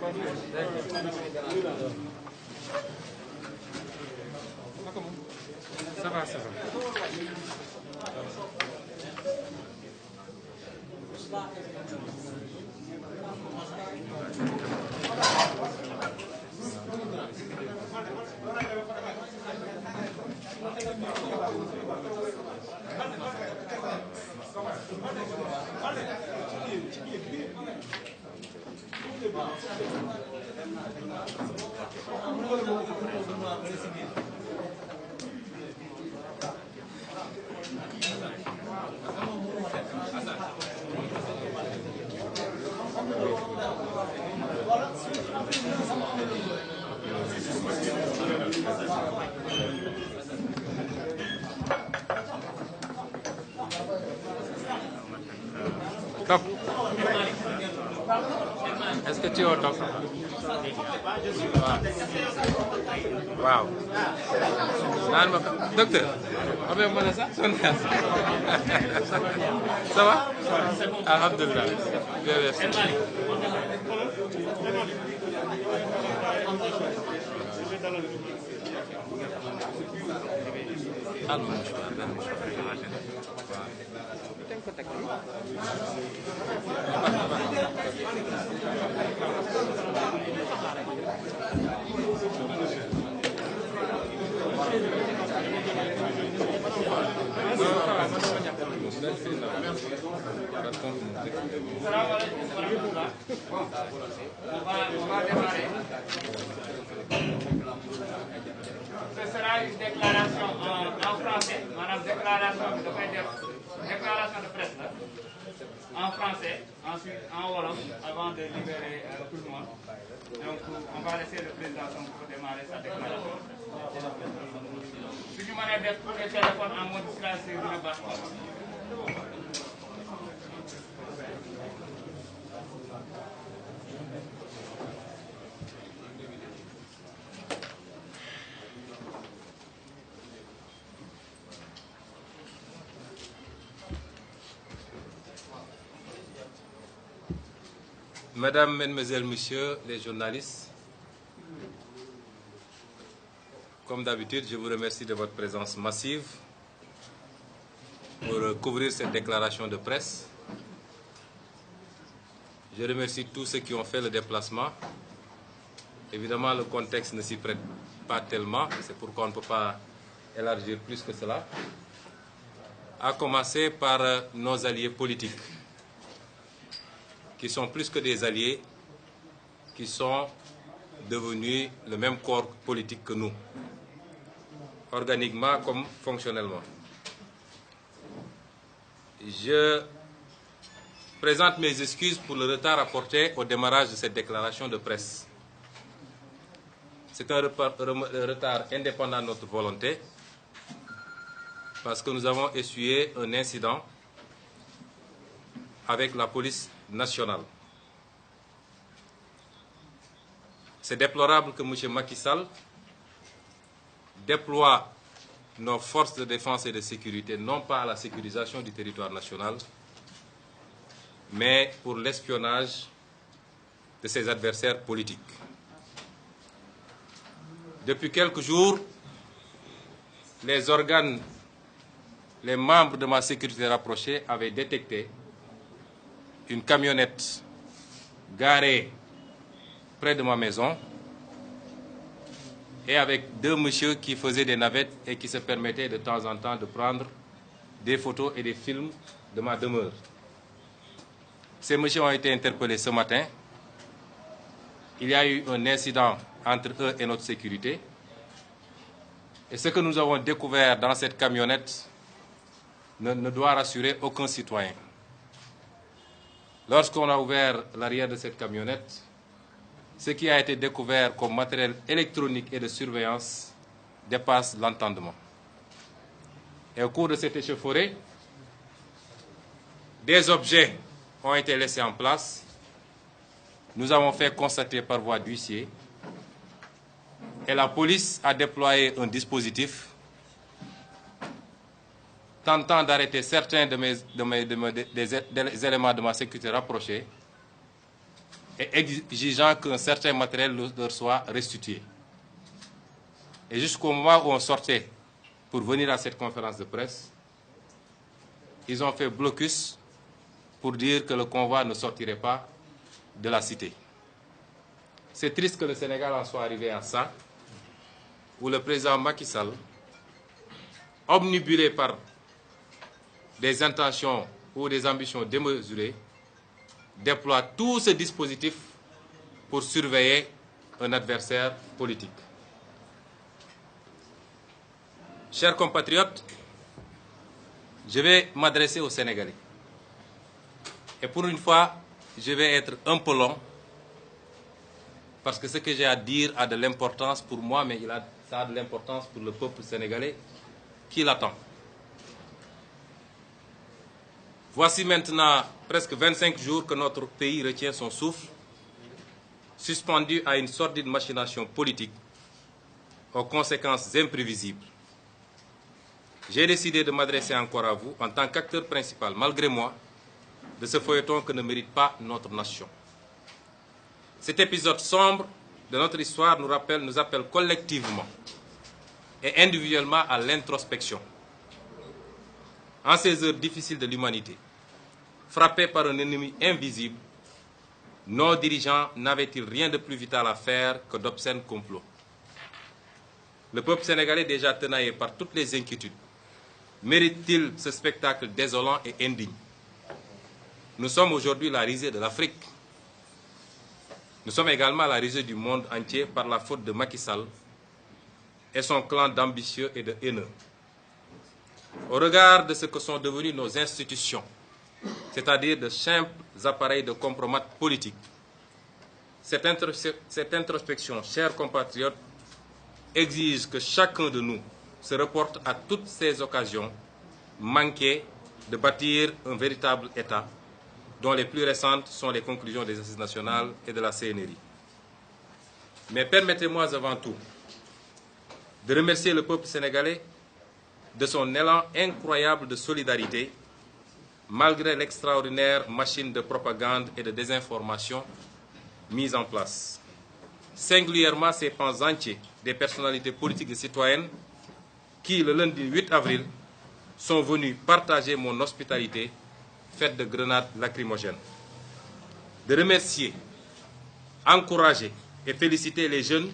Ça va, ça va. Top. Est-ce que tu es au top? Waaw. Naan ma docteur. Amee ma ne sax sonn naa. Ça va? Alhamdulillah. Ce sera une déclaration en français, madame, déclaration de presse là, en français, ensuite en wolof, avant de libérer tout le monde. Donc on va laisser le président pour démarrer sa déclaration. Si tu m'en as dit pour les téléphones en mode silencieux, je vais battre. Mesdames, Mesdemoiselles, Messieurs les journalistes, comme d'habitude, je vous remercie de votre présence massive pour couvrir cette déclaration de presse. Je remercie tous ceux qui ont fait le déplacement. Évidemment, le contexte ne s'y prête pas tellement, c'est pourquoi on ne peut pas élargir plus que cela. À commencer par nos alliés politiques, qui sont plus que des alliés, qui sont devenus le même corps politique que nous, organiquement comme fonctionnellement. Je présente mes excuses pour le retard apporté au démarrage de cette déclaration de presse. C'est un retard indépendant de notre volonté, parce que nous avons essuyé un incident avec la police nationale. C'est déplorable que M. Macky Sall déploie nos forces de défense et de sécurité, non pas à la sécurisation du territoire national, mais pour l'espionnage de ses adversaires politiques. Depuis quelques jours, les membres de ma sécurité rapprochée avaient détecté une camionnette garée près de ma maison et avec deux messieurs qui faisaient des navettes et qui se permettaient de temps en temps de prendre des photos et des films de ma demeure. Ces messieurs ont été interpellés ce matin. Il y a eu un incident entre eux et notre sécurité. Et ce que nous avons découvert dans cette camionnette ne doit rassurer aucun citoyen. Lorsqu'on a ouvert l'arrière de cette camionnette, ce qui a été découvert comme matériel électronique et de surveillance dépasse l'entendement. Et au cours de cette échauffourée, des objets ont été laissés en place. Nous avons fait constater par voie d'huissier et la police a déployé un dispositif tentant d'arrêter certains des éléments de ma sécurité rapprochée et exigeant qu'un certain matériel leur soit restitué. Et jusqu'au moment où on sortait pour venir à cette conférence de presse, ils ont fait blocus pour dire que le convoi ne sortirait pas de la cité. C'est triste que le Sénégal en soit arrivé à ça, où le président Macky Sall, omnibulé par des intentions ou des ambitions démesurées, déploie tout ce dispositif pour surveiller un adversaire politique. Chers compatriotes, je vais m'adresser aux Sénégalais. Et pour une fois, je vais être un peu long, parce que ce que j'ai à dire a de l'importance pour moi, mais ça a de l'importance pour le peuple sénégalais qui l'attend. Voici maintenant presque 25 jours que notre pays retient son souffle, suspendu à une sordide machination politique aux conséquences imprévisibles. J'ai décidé de m'adresser encore à vous en tant qu'acteur principal, malgré moi, de ce feuilleton que ne mérite pas notre nation. Cet épisode sombre de notre histoire nous appelle collectivement et individuellement à l'introspection. En ces heures difficiles de l'humanité, frappés par un ennemi invisible, nos dirigeants n'avaient-ils rien de plus vital à faire que d'obscènes complots? Le peuple sénégalais, déjà tenaillé par toutes les inquiétudes, mérite-t-il ce spectacle désolant et indigne? Nous sommes aujourd'hui la risée de l'Afrique. Nous sommes également la risée du monde entier par la faute de Macky Sall et son clan d'ambitieux et de haineux. Au regard de ce que sont devenues nos institutions, c'est-à-dire de simples appareils de compromat politique, cette introspection, chers compatriotes, exige que chacun de nous se reporte à toutes ces occasions manquées de bâtir un véritable État, dont les plus récentes sont les conclusions des assises nationales et de la CNRI. Mais permettez-moi avant tout de remercier le peuple sénégalais de son élan incroyable de solidarité, malgré l'extraordinaire machine de propagande et de désinformation mise en place. Singulièrement ces pans entiers des personnalités politiques et citoyennes qui, le lundi 8 avril, sont venus partager mon hospitalité faite de grenades lacrymogènes. De remercier, encourager et féliciter les jeunes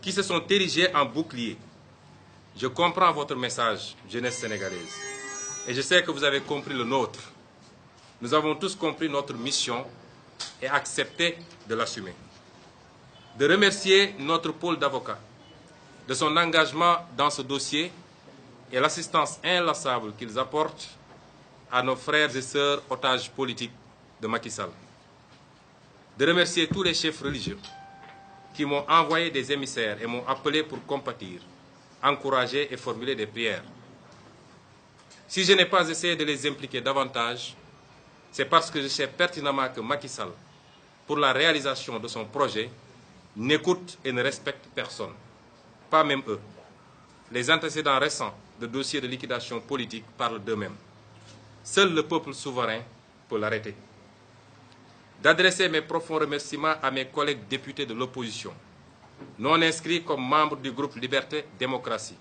qui se sont érigés en bouclier. Je comprends votre message, jeunesse sénégalaise, et je sais que vous avez compris le nôtre. Nous avons tous compris notre mission et accepté de l'assumer. De remercier notre pôle d'avocats de son engagement dans ce dossier et l'assistance inlassable qu'ils apportent à nos frères et sœurs otages politiques de Macky Sall. De remercier tous les chefs religieux qui m'ont envoyé des émissaires et m'ont appelé pour compatir, encourager et formuler des prières. Si je n'ai pas essayé de les impliquer davantage, c'est parce que je sais pertinemment que Macky Sall, pour la réalisation de son projet, n'écoute et ne respecte personne, pas même eux. Les antécédents récents de dossiers de liquidation politique parlent d'eux-mêmes. Seul le peuple souverain peut l'arrêter. D'adresser mes profonds remerciements à mes collègues députés de l'opposition, non inscrits comme membres du groupe Liberté Démocratie,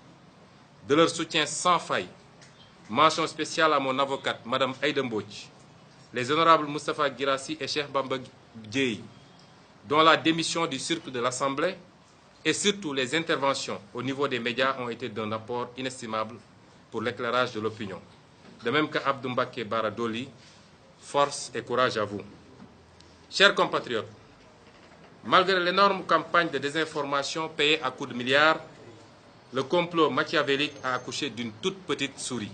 de leur soutien sans faille. Mention spéciale à mon avocate, Mme Aïda Mbodj, les honorables Moustapha Guirassy et Cheikh Bamba Dièye, dont la démission du cirque de l'Assemblée et surtout les interventions au niveau des médias ont été d'un apport inestimable pour l'éclairage de l'opinion. De même qu'Abdou Mbacké Bara Dolly, force et courage à vous. Chers compatriotes, malgré l'énorme campagne de désinformation payée à coups de milliards, le complot machiavélique a accouché d'une toute petite souris.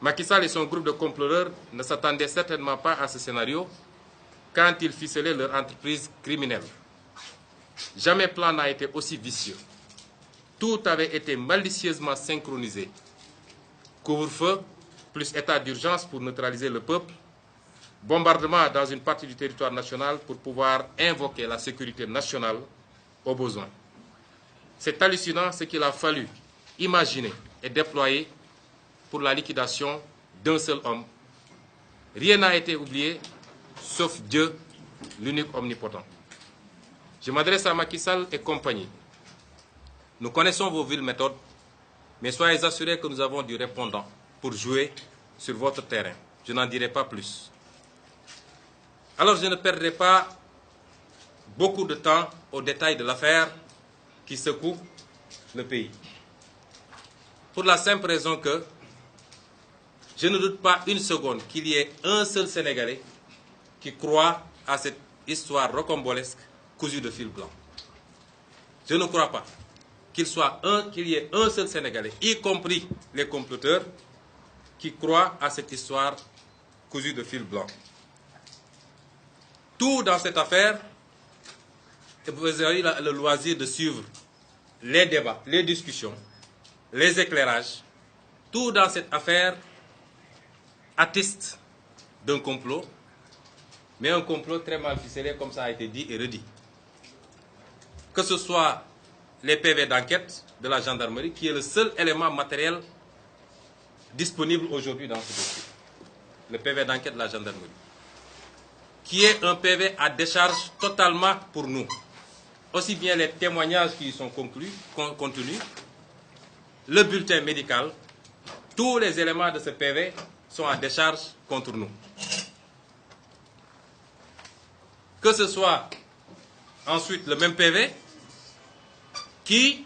Macky Sall et son groupe de comploteurs ne s'attendaient certainement pas à ce scénario quand ils ficelaient leur entreprise criminelle. Jamais plan n'a été aussi vicieux. Tout avait été malicieusement synchronisé. Couvre-feu, plus état d'urgence pour neutraliser le peuple, bombardement dans une partie du territoire national pour pouvoir invoquer la sécurité nationale au besoin. C'est hallucinant ce qu'il a fallu imaginer et déployer pour la liquidation d'un seul homme. Rien n'a été oublié, sauf Dieu l'unique omnipotent. Je m'adresse à Macky Sall et compagnie. Nous connaissons vos viles méthodes, mais soyez assurés que nous avons du répondant pour jouer sur votre terrain. Je n'en dirai pas plus. Alors je ne perdrai pas beaucoup de temps aux détails de l'affaire qui secoue le pays. Pour la simple raison que je ne doute pas une seconde qu'il y ait un seul Sénégalais qui croit à cette histoire rocambolesque cousue de fil blanc. Je ne crois pas qu'il y ait un seul Sénégalais, y compris les comploteurs, qui croient à cette histoire cousue de fil blanc. Tout dans cette affaire, vous avez le loisir de suivre les débats, les discussions, les éclairages. Tout dans cette affaire atteste d'un complot, mais un complot très mal ficelé, comme ça a été dit et redit. Que ce soit les PV d'enquête de la gendarmerie, qui est le seul élément matériel disponible aujourd'hui dans ce dossier. Le PV d'enquête de la gendarmerie, qui est un PV à décharge totalement pour nous. Aussi bien les témoignages qui y sont contenus, le bulletin médical, tous les éléments de ce PV sont à décharge contre nous. Que ce soit ensuite le même PV qui,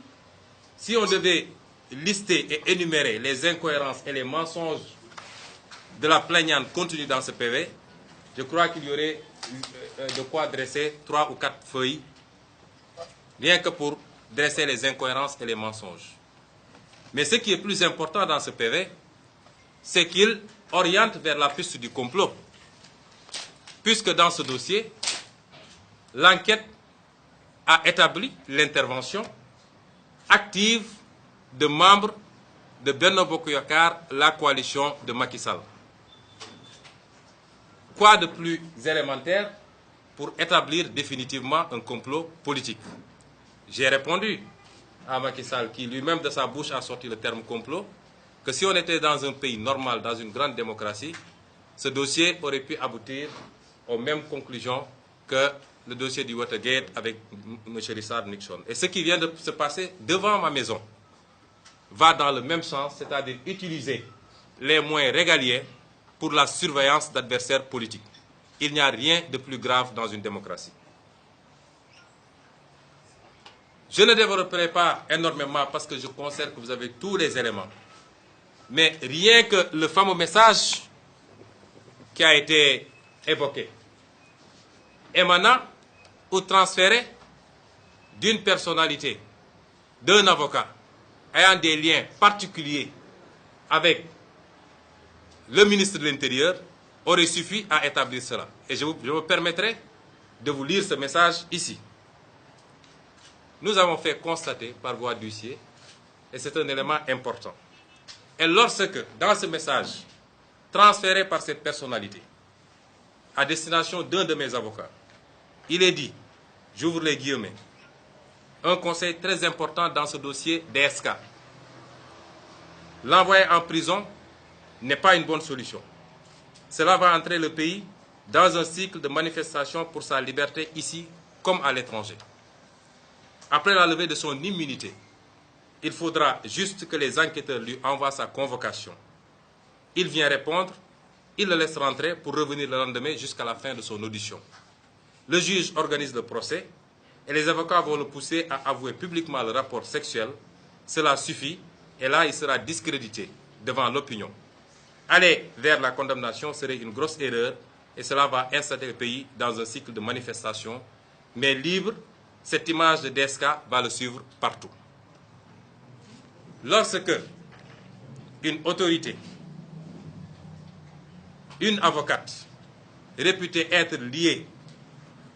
si on devait lister et énumérer les incohérences et les mensonges de la plaignante contenus dans ce PV, je crois qu'il y aurait de quoi dresser 3 ou 4 feuilles, rien que pour dresser les incohérences et les mensonges. Mais ce qui est plus important dans ce PV, c'est qu'il oriente vers la piste du complot. Puisque dans ce dossier, l'enquête a établi l'intervention active de membres de Benno Bokk Yakaar, la coalition de Macky Sall. Quoi de plus élémentaire pour établir définitivement un complot politique? J'ai répondu à Macky Sall, qui lui-même de sa bouche a sorti le terme complot, que si on était dans un pays normal, dans une grande démocratie, ce dossier aurait pu aboutir aux mêmes conclusions que le dossier du Watergate avec M. Richard Nixon. Et ce qui vient de se passer devant ma maison va dans le même sens, c'est-à-dire utiliser les moyens régaliens pour la surveillance d'adversaires politiques. Il n'y a rien de plus grave dans une démocratie. Je ne développerai pas énormément parce que je considère que vous avez tous les éléments. Mais rien que le fameux message qui a été évoqué, émanant ou transféré d'une personnalité, d'un avocat, ayant des liens particuliers avec le ministre de l'Intérieur, aurait suffi à établir cela. Et je me permettrai de vous lire ce message ici. Nous avons fait constater par voie d'huissier, et c'est un élément important. Et lorsque, dans ce message, transféré par cette personnalité, à destination d'un de mes avocats, il est dit, j'ouvre les guillemets, un conseil très important dans ce dossier DSK. L'envoyer en prison n'est pas une bonne solution. Cela va entrer le pays dans un cycle de manifestation pour sa liberté ici comme à l'étranger. Après la levée de son immunité, il faudra juste que les enquêteurs lui envoient sa convocation. Il vient répondre, il le laisse rentrer pour revenir le lendemain jusqu'à la fin de son audition. Le juge organise le procès et les avocats vont le pousser à avouer publiquement le rapport sexuel. Cela suffit et là il sera discrédité devant l'opinion. Aller vers la condamnation serait une grosse erreur et cela va installer le pays dans un cycle de manifestation. Mais libre, cette image de DSK va le suivre partout. Lorsque une autorité, une avocate réputée être liée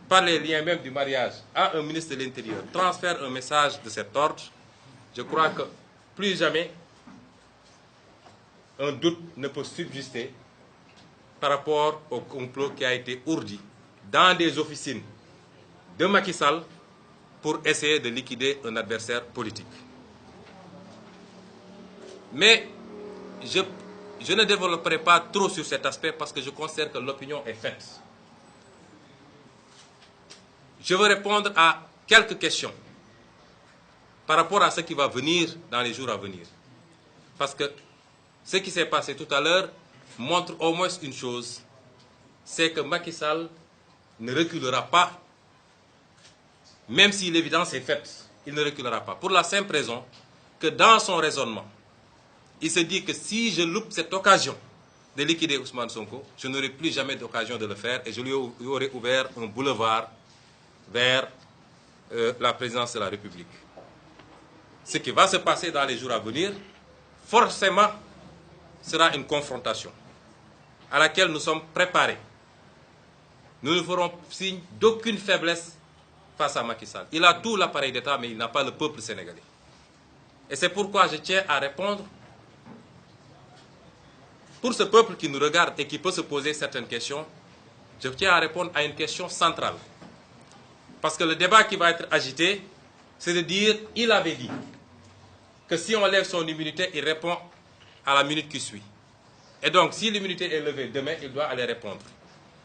par les liens même du mariage à un ministre de l'Intérieur transfère un message de cet ordre, je crois que plus jamais un doute ne peut subsister par rapport au complot qui a été ourdi dans des officines de Macky Sall pour essayer de liquider un adversaire politique. Mais je ne développerai pas trop sur cet aspect parce que je considère que l'opinion est faite. je veux répondre à quelques questions par rapport à ce qui va venir dans les jours à venir. Parce que ce qui s'est passé tout à l'heure montre au moins une chose, c'est que Macky Sall ne reculera pas, même si l'évidence est faite, il ne reculera pas. Pour la simple raison que dans son raisonnement, il se dit que si je loupe cette occasion de liquider Ousmane Sonko, je n'aurai plus jamais d'occasion de le faire et je lui aurai ouvert un boulevard vers la présidence de la République. Ce qui va se passer dans les jours à venir, forcément, sera une confrontation à laquelle nous sommes préparés. Nous ne ferons signe d'aucune faiblesse face à Macky Sall. Il a tout l'appareil d'État, mais il n'a pas le peuple sénégalais. Et c'est pourquoi je tiens à répondre pour ce peuple qui nous regarde et qui peut se poser certaines questions. Je tiens à répondre à une question centrale. Parce que le débat qui va être agité, c'est de dire, il avait dit que si on lève son immunité, il répond à la minute qui suit. Et donc, si l'immunité est levée demain, il doit aller répondre.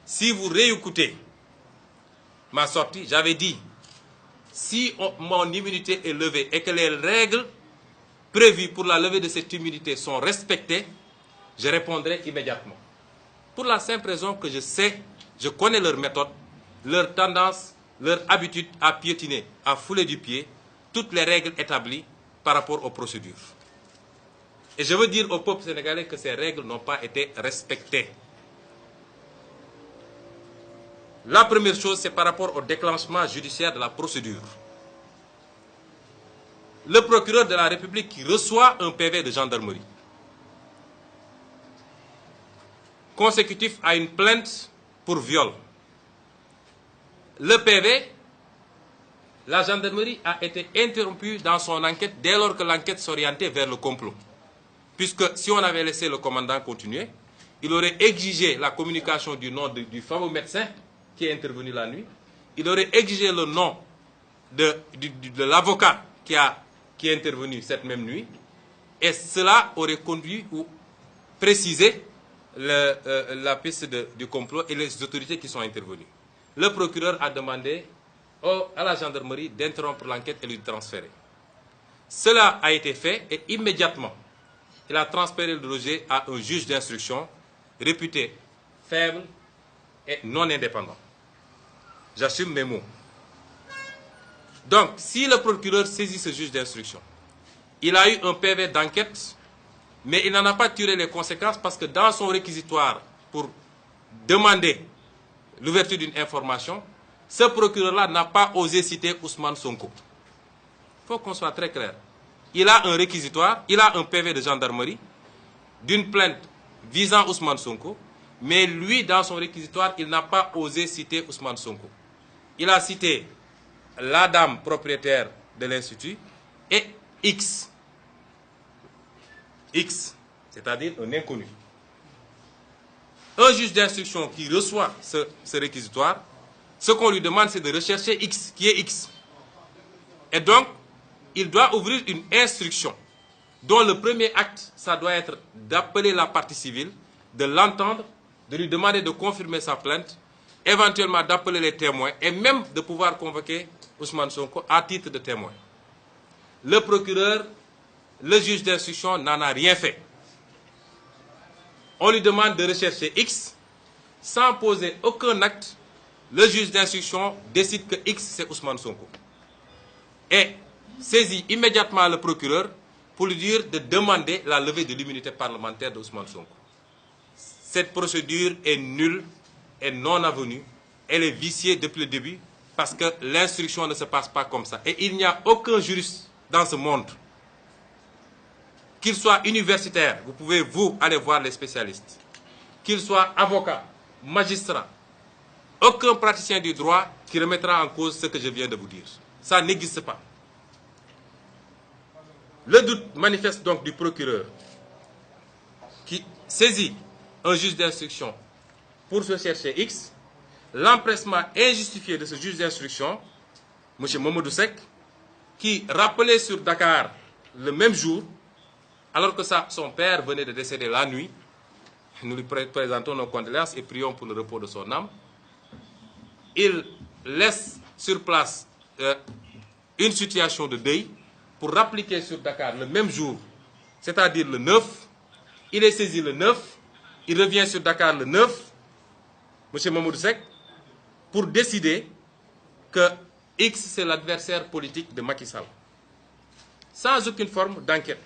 Si vous réécoutez ma sortie, j'avais dit, si mon immunité est levée et que les règles prévues pour la levée de cette immunité sont respectées, je répondrai immédiatement. Pour la simple raison que je connais leur méthode, leur tendance, leur habitude à piétiner, à fouler du pied toutes les règles établies par rapport aux procédures. Et je veux dire au peuple sénégalais que ces règles n'ont pas été respectées. La première chose, c'est par rapport au déclenchement judiciaire de la procédure. Le procureur de la République qui reçoit un PV de gendarmerie consécutif à une plainte pour viol. Le PV, la gendarmerie a été interrompue dans son enquête dès lors que l'enquête s'orientait vers le complot. Puisque si on avait laissé le commandant continuer, il aurait exigé la communication du nom du fameux médecin qui est intervenu la nuit. Il aurait exigé le nom de l'avocat qui est intervenu cette même nuit. Et cela aurait conduit ou précisé la piste du complot et les autorités qui sont intervenues. Le procureur a demandé à la gendarmerie d'interrompre l'enquête et de lui transférer. Cela a été fait et immédiatement, il a transféré le dossier à un juge d'instruction réputé faible et non indépendant. J'assume mes mots. Donc, si le procureur saisit ce juge d'instruction, il a eu un PV d'enquête, mais il n'en a pas tiré les conséquences parce que dans son réquisitoire pour demander l'ouverture d'une information, ce procureur-là n'a pas osé citer Ousmane Sonko. Il faut qu'on soit très clair. Il a un réquisitoire, il a un PV de gendarmerie d'une plainte visant Ousmane Sonko, mais lui, dans son réquisitoire, il n'a pas osé citer Ousmane Sonko. Il a cité la dame propriétaire de l'Institut et X. X, c'est-à-dire un inconnu. Un juge d'instruction qui reçoit ce réquisitoire, ce qu'on lui demande, c'est de rechercher X, qui est X. Et donc, il doit ouvrir une instruction dont le premier acte, ça doit être d'appeler la partie civile, de l'entendre, de lui demander de confirmer sa plainte, éventuellement d'appeler les témoins et même de pouvoir convoquer Ousmane Sonko à titre de témoin. Le procureur, le juge d'instruction n'en a rien fait. On lui demande de rechercher X, sans poser aucun acte, le juge d'instruction décide que X c'est Ousmane Sonko. Et saisit immédiatement le procureur pour lui dire de demander la levée de l'immunité parlementaire d'Ousmane Sonko. Cette procédure est nulle et non avenue. Elle est viciée depuis le début parce que l'instruction ne se passe pas comme ça. Et il n'y a aucun juriste dans ce monde, qu'il soit universitaire, vous pouvez aller voir les spécialistes, qu'il soit avocat, magistrat, aucun praticien du droit qui remettra en cause ce que je viens de vous dire. Ça n'existe pas. Le doute manifeste donc du procureur qui saisit un juge d'instruction pour se chercher X, l'empressement injustifié de ce juge d'instruction, M. Mamadou Seck, qui rappelait sur Dakar le même jour, alors que son père venait de décéder la nuit. Nous lui présentons nos condoléances et prions pour le repos de son âme. Il laisse sur place une situation de deuil pour rappliquer sur Dakar le même jour, c'est-à-dire le 9. Il est saisi le 9, il revient sur Dakar le 9, M. Mamadou Seck, pour décider que X, c'est l'adversaire politique de Macky Sall, sans aucune forme d'enquête,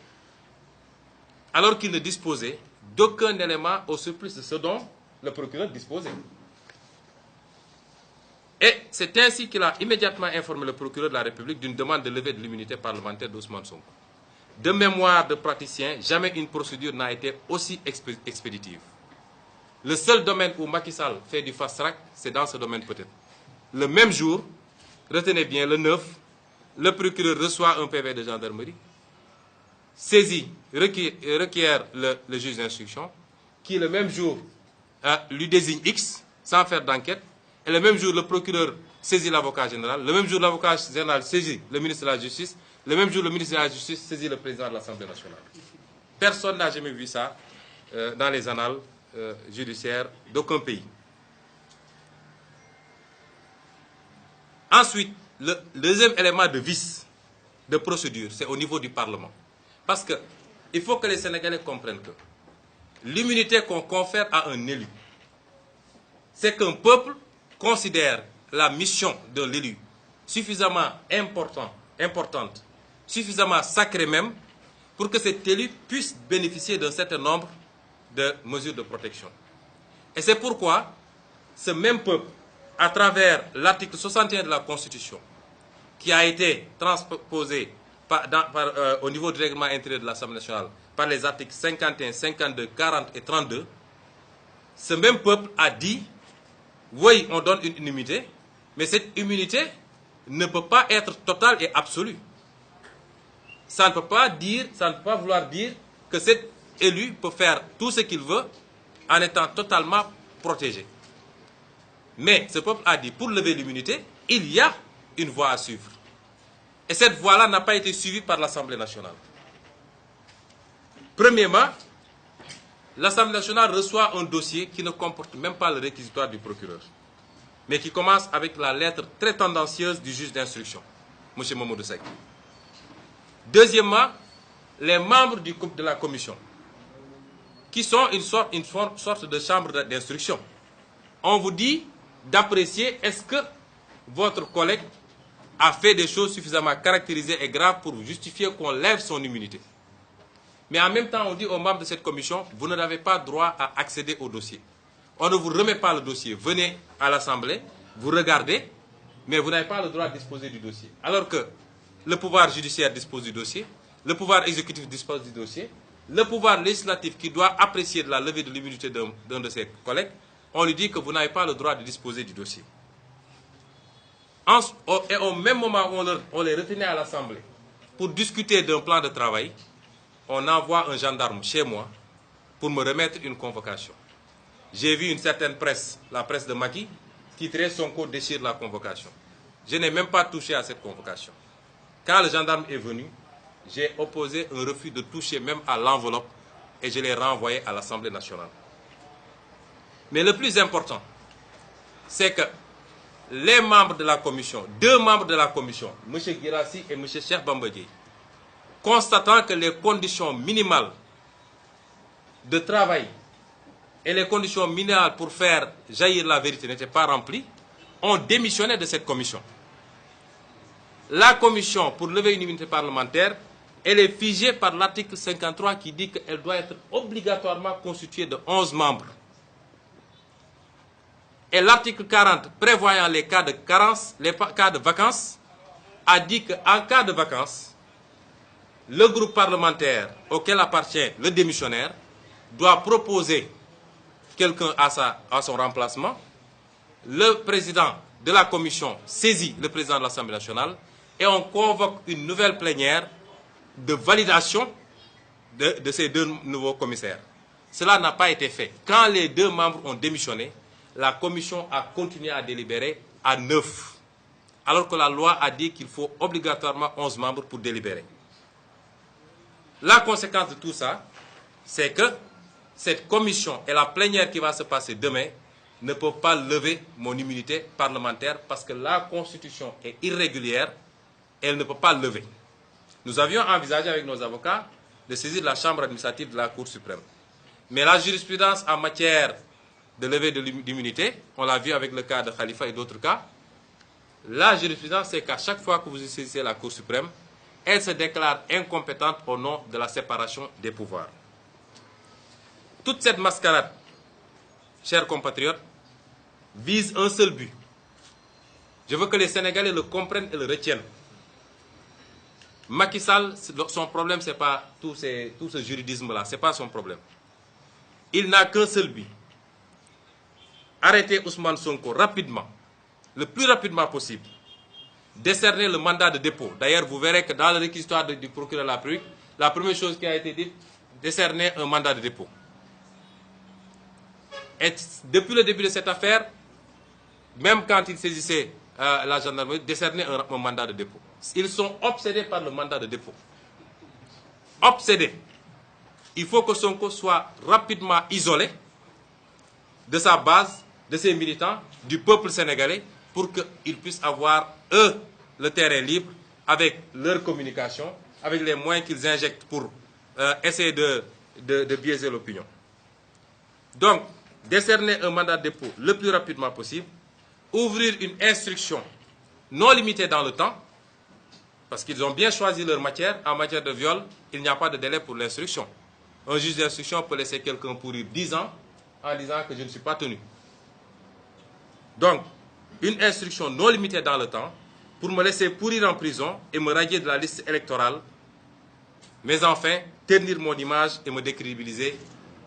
alors qu'il ne disposait d'aucun élément au surplus de ce dont le procureur disposait. Et c'est ainsi qu'il a immédiatement informé le procureur de la République d'une demande de levée de l'immunité parlementaire d'Ousmane Sonko. De mémoire de praticien, jamais une procédure n'a été aussi expéditive. Le seul domaine où Macky Sall fait du fast-track, c'est dans ce domaine peut-être. Le même jour, retenez bien, le 9, le procureur reçoit un PV de gendarmerie, saisit, requiert le juge d'instruction, qui le même jour lui désigne X, sans faire d'enquête, et le même jour, le procureur saisit l'avocat général, le même jour, l'avocat général saisit le ministre de la Justice, le même jour, le ministre de la Justice saisit le président de l'Assemblée nationale. Personne n'a jamais vu ça dans les annales judiciaires d'aucun pays. Ensuite, le deuxième élément de vice de procédure, c'est au niveau du Parlement. Parce qu'il faut que les Sénégalais comprennent que l'immunité qu'on confère à un élu, c'est qu'un peuple considère la mission de l'élu suffisamment importante, suffisamment sacrée même, pour que cet élu puisse bénéficier d'un certain nombre de mesures de protection. Et c'est pourquoi ce même peuple, à travers l'article 61 de la Constitution, qui a été transposé au niveau du règlement intérieur de l'Assemblée nationale par les articles 51, 52, 40 et 32, ce même peuple a dit, oui, on donne une immunité, mais cette immunité ne peut pas être totale et absolue. Ça ne peut pas vouloir dire que cet élu peut faire tout ce qu'il veut en étant totalement protégé. Mais ce peuple a dit, pour lever l'immunité, il y a une voie à suivre. Et cette voie-là n'a pas été suivie par l'Assemblée nationale. Premièrement, l'Assemblée nationale reçoit un dossier qui ne comporte même pas le réquisitoire du procureur, mais qui commence avec la lettre très tendancieuse du juge d'instruction, M. Mamadou Seck. Deuxièmement, les membres du groupe de la commission, qui sont une sorte de chambre d'instruction. On vous dit d'apprécier est-ce que votre collègue a fait des choses suffisamment caractérisées et graves pour justifier qu'on lève son immunité. Mais en même temps, on dit aux membres de cette commission, vous n'avez pas droit à accéder au dossier. On ne vous remet pas le dossier. Venez à l'Assemblée, vous regardez, mais vous n'avez pas le droit de disposer du dossier. Alors que le pouvoir judiciaire dispose du dossier, le pouvoir exécutif dispose du dossier, le pouvoir législatif qui doit apprécier de la levée de l'immunité d'un de ses collègues, on lui dit que vous n'avez pas le droit de disposer du dossier. Et au même moment où on les retenait à l'Assemblée pour discuter d'un plan de travail, on envoie un gendarme chez moi pour me remettre une convocation. J'ai vu une certaine presse, la presse de Macky, titrer Sonko déchire la convocation. Je n'ai même pas touché à cette convocation. Quand le gendarme est venu, j'ai opposé un refus de toucher même à l'enveloppe et je l'ai renvoyé à l'Assemblée nationale. Mais le plus important, c'est que les membres de la commission, 2 membres de la commission, M. Guirassy et M. Cheikh Bamba Dièye, constatant que les conditions minimales de travail et les conditions minimales pour faire jaillir la vérité n'étaient pas remplies, ont démissionné de cette commission. La commission pour lever une immunité parlementaire, elle est figée par l'article 53 qui dit qu'elle doit être obligatoirement constituée de 11 membres. Et l'article 40, prévoyant les cas de carence, les cas de vacances, a dit qu'en cas de vacances, le groupe parlementaire auquel appartient le démissionnaire doit proposer quelqu'un à son remplacement. Le président de la commission saisit le président de l'Assemblée nationale et on convoque une nouvelle plénière de validation de ces 2 nouveaux commissaires. Cela n'a pas été fait. Quand les 2 membres ont démissionné, la commission a continué à délibérer à 9, alors que la loi a dit qu'il faut obligatoirement 11 membres pour délibérer. La conséquence de tout ça, c'est que cette commission et la plénière qui va se passer demain ne peuvent pas lever mon immunité parlementaire parce que la Constitution est irrégulière et elle ne peut pas lever. Nous avions envisagé avec nos avocats de saisir la Chambre administrative de la Cour suprême. Mais la jurisprudence en matière de levée d'immunité, on l'a vu avec le cas de Khalifa et d'autres cas, la jurisprudence, c'est qu'à chaque fois que vous saisissez la Cour suprême, elle se déclare incompétente au nom de la séparation des pouvoirs. Toute cette mascarade, chers compatriotes, vise un seul but. Je veux que les Sénégalais le comprennent et le retiennent. Macky Sall, son problème, ce n'est pas tout ce juridisme-là, ce n'est pas son problème. Il n'a qu'un seul but. Arrêter Ousmane Sonko rapidement, le plus rapidement possible. Décerner le mandat de dépôt. D'ailleurs, vous verrez que dans le réquisitoire du procureur de la République, la première chose qui a été dite, décerner un mandat de dépôt. Et depuis le début de cette affaire, même quand ils saisissaient la gendarmerie, décerner un mandat de dépôt. Ils sont obsédés par le mandat de dépôt. Obsédés. Il faut que Sonko soit rapidement isolé de sa base, de ses militants, du peuple sénégalais, pour qu'ils puissent avoir, eux, le terrain libre, avec leur communication, avec les moyens qu'ils injectent pour essayer de biaiser l'opinion. Donc, décerner un mandat de dépôt le plus rapidement possible, ouvrir une instruction non limitée dans le temps, parce qu'ils ont bien choisi leur matière. En matière de viol, il n'y a pas de délai pour l'instruction. Un juge d'instruction peut laisser quelqu'un pourrir 10 ans en disant que je ne suis pas tenu. Donc, une instruction non limitée dans le temps pour me laisser pourrir en prison et me radier de la liste électorale, mais enfin, tenir mon image et me décrédibiliser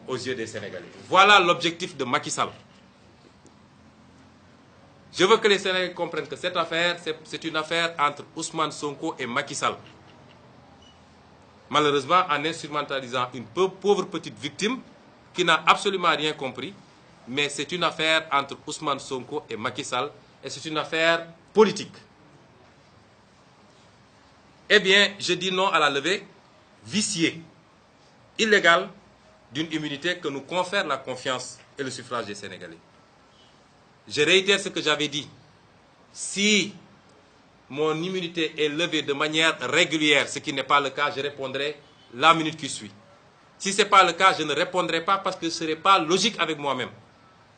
aux yeux des Sénégalais. Voilà l'objectif de Macky Sall. Je veux que les Sénégalais comprennent que cette affaire, c'est une affaire entre Ousmane Sonko et Macky Sall. Malheureusement, en instrumentalisant une pauvre petite victime qui n'a absolument rien compris, mais c'est une affaire entre Ousmane Sonko et Macky Sall, et c'est une affaire politique. Eh bien, je dis non à la levée viciée, illégale, d'une immunité que nous confère la confiance et le suffrage des Sénégalais. Je réitère ce que j'avais dit. Si mon immunité est levée de manière régulière, ce qui n'est pas le cas, je répondrai la minute qui suit. Si ce n'est pas le cas, je ne répondrai pas parce que ce ne serait pas logique avec moi-même.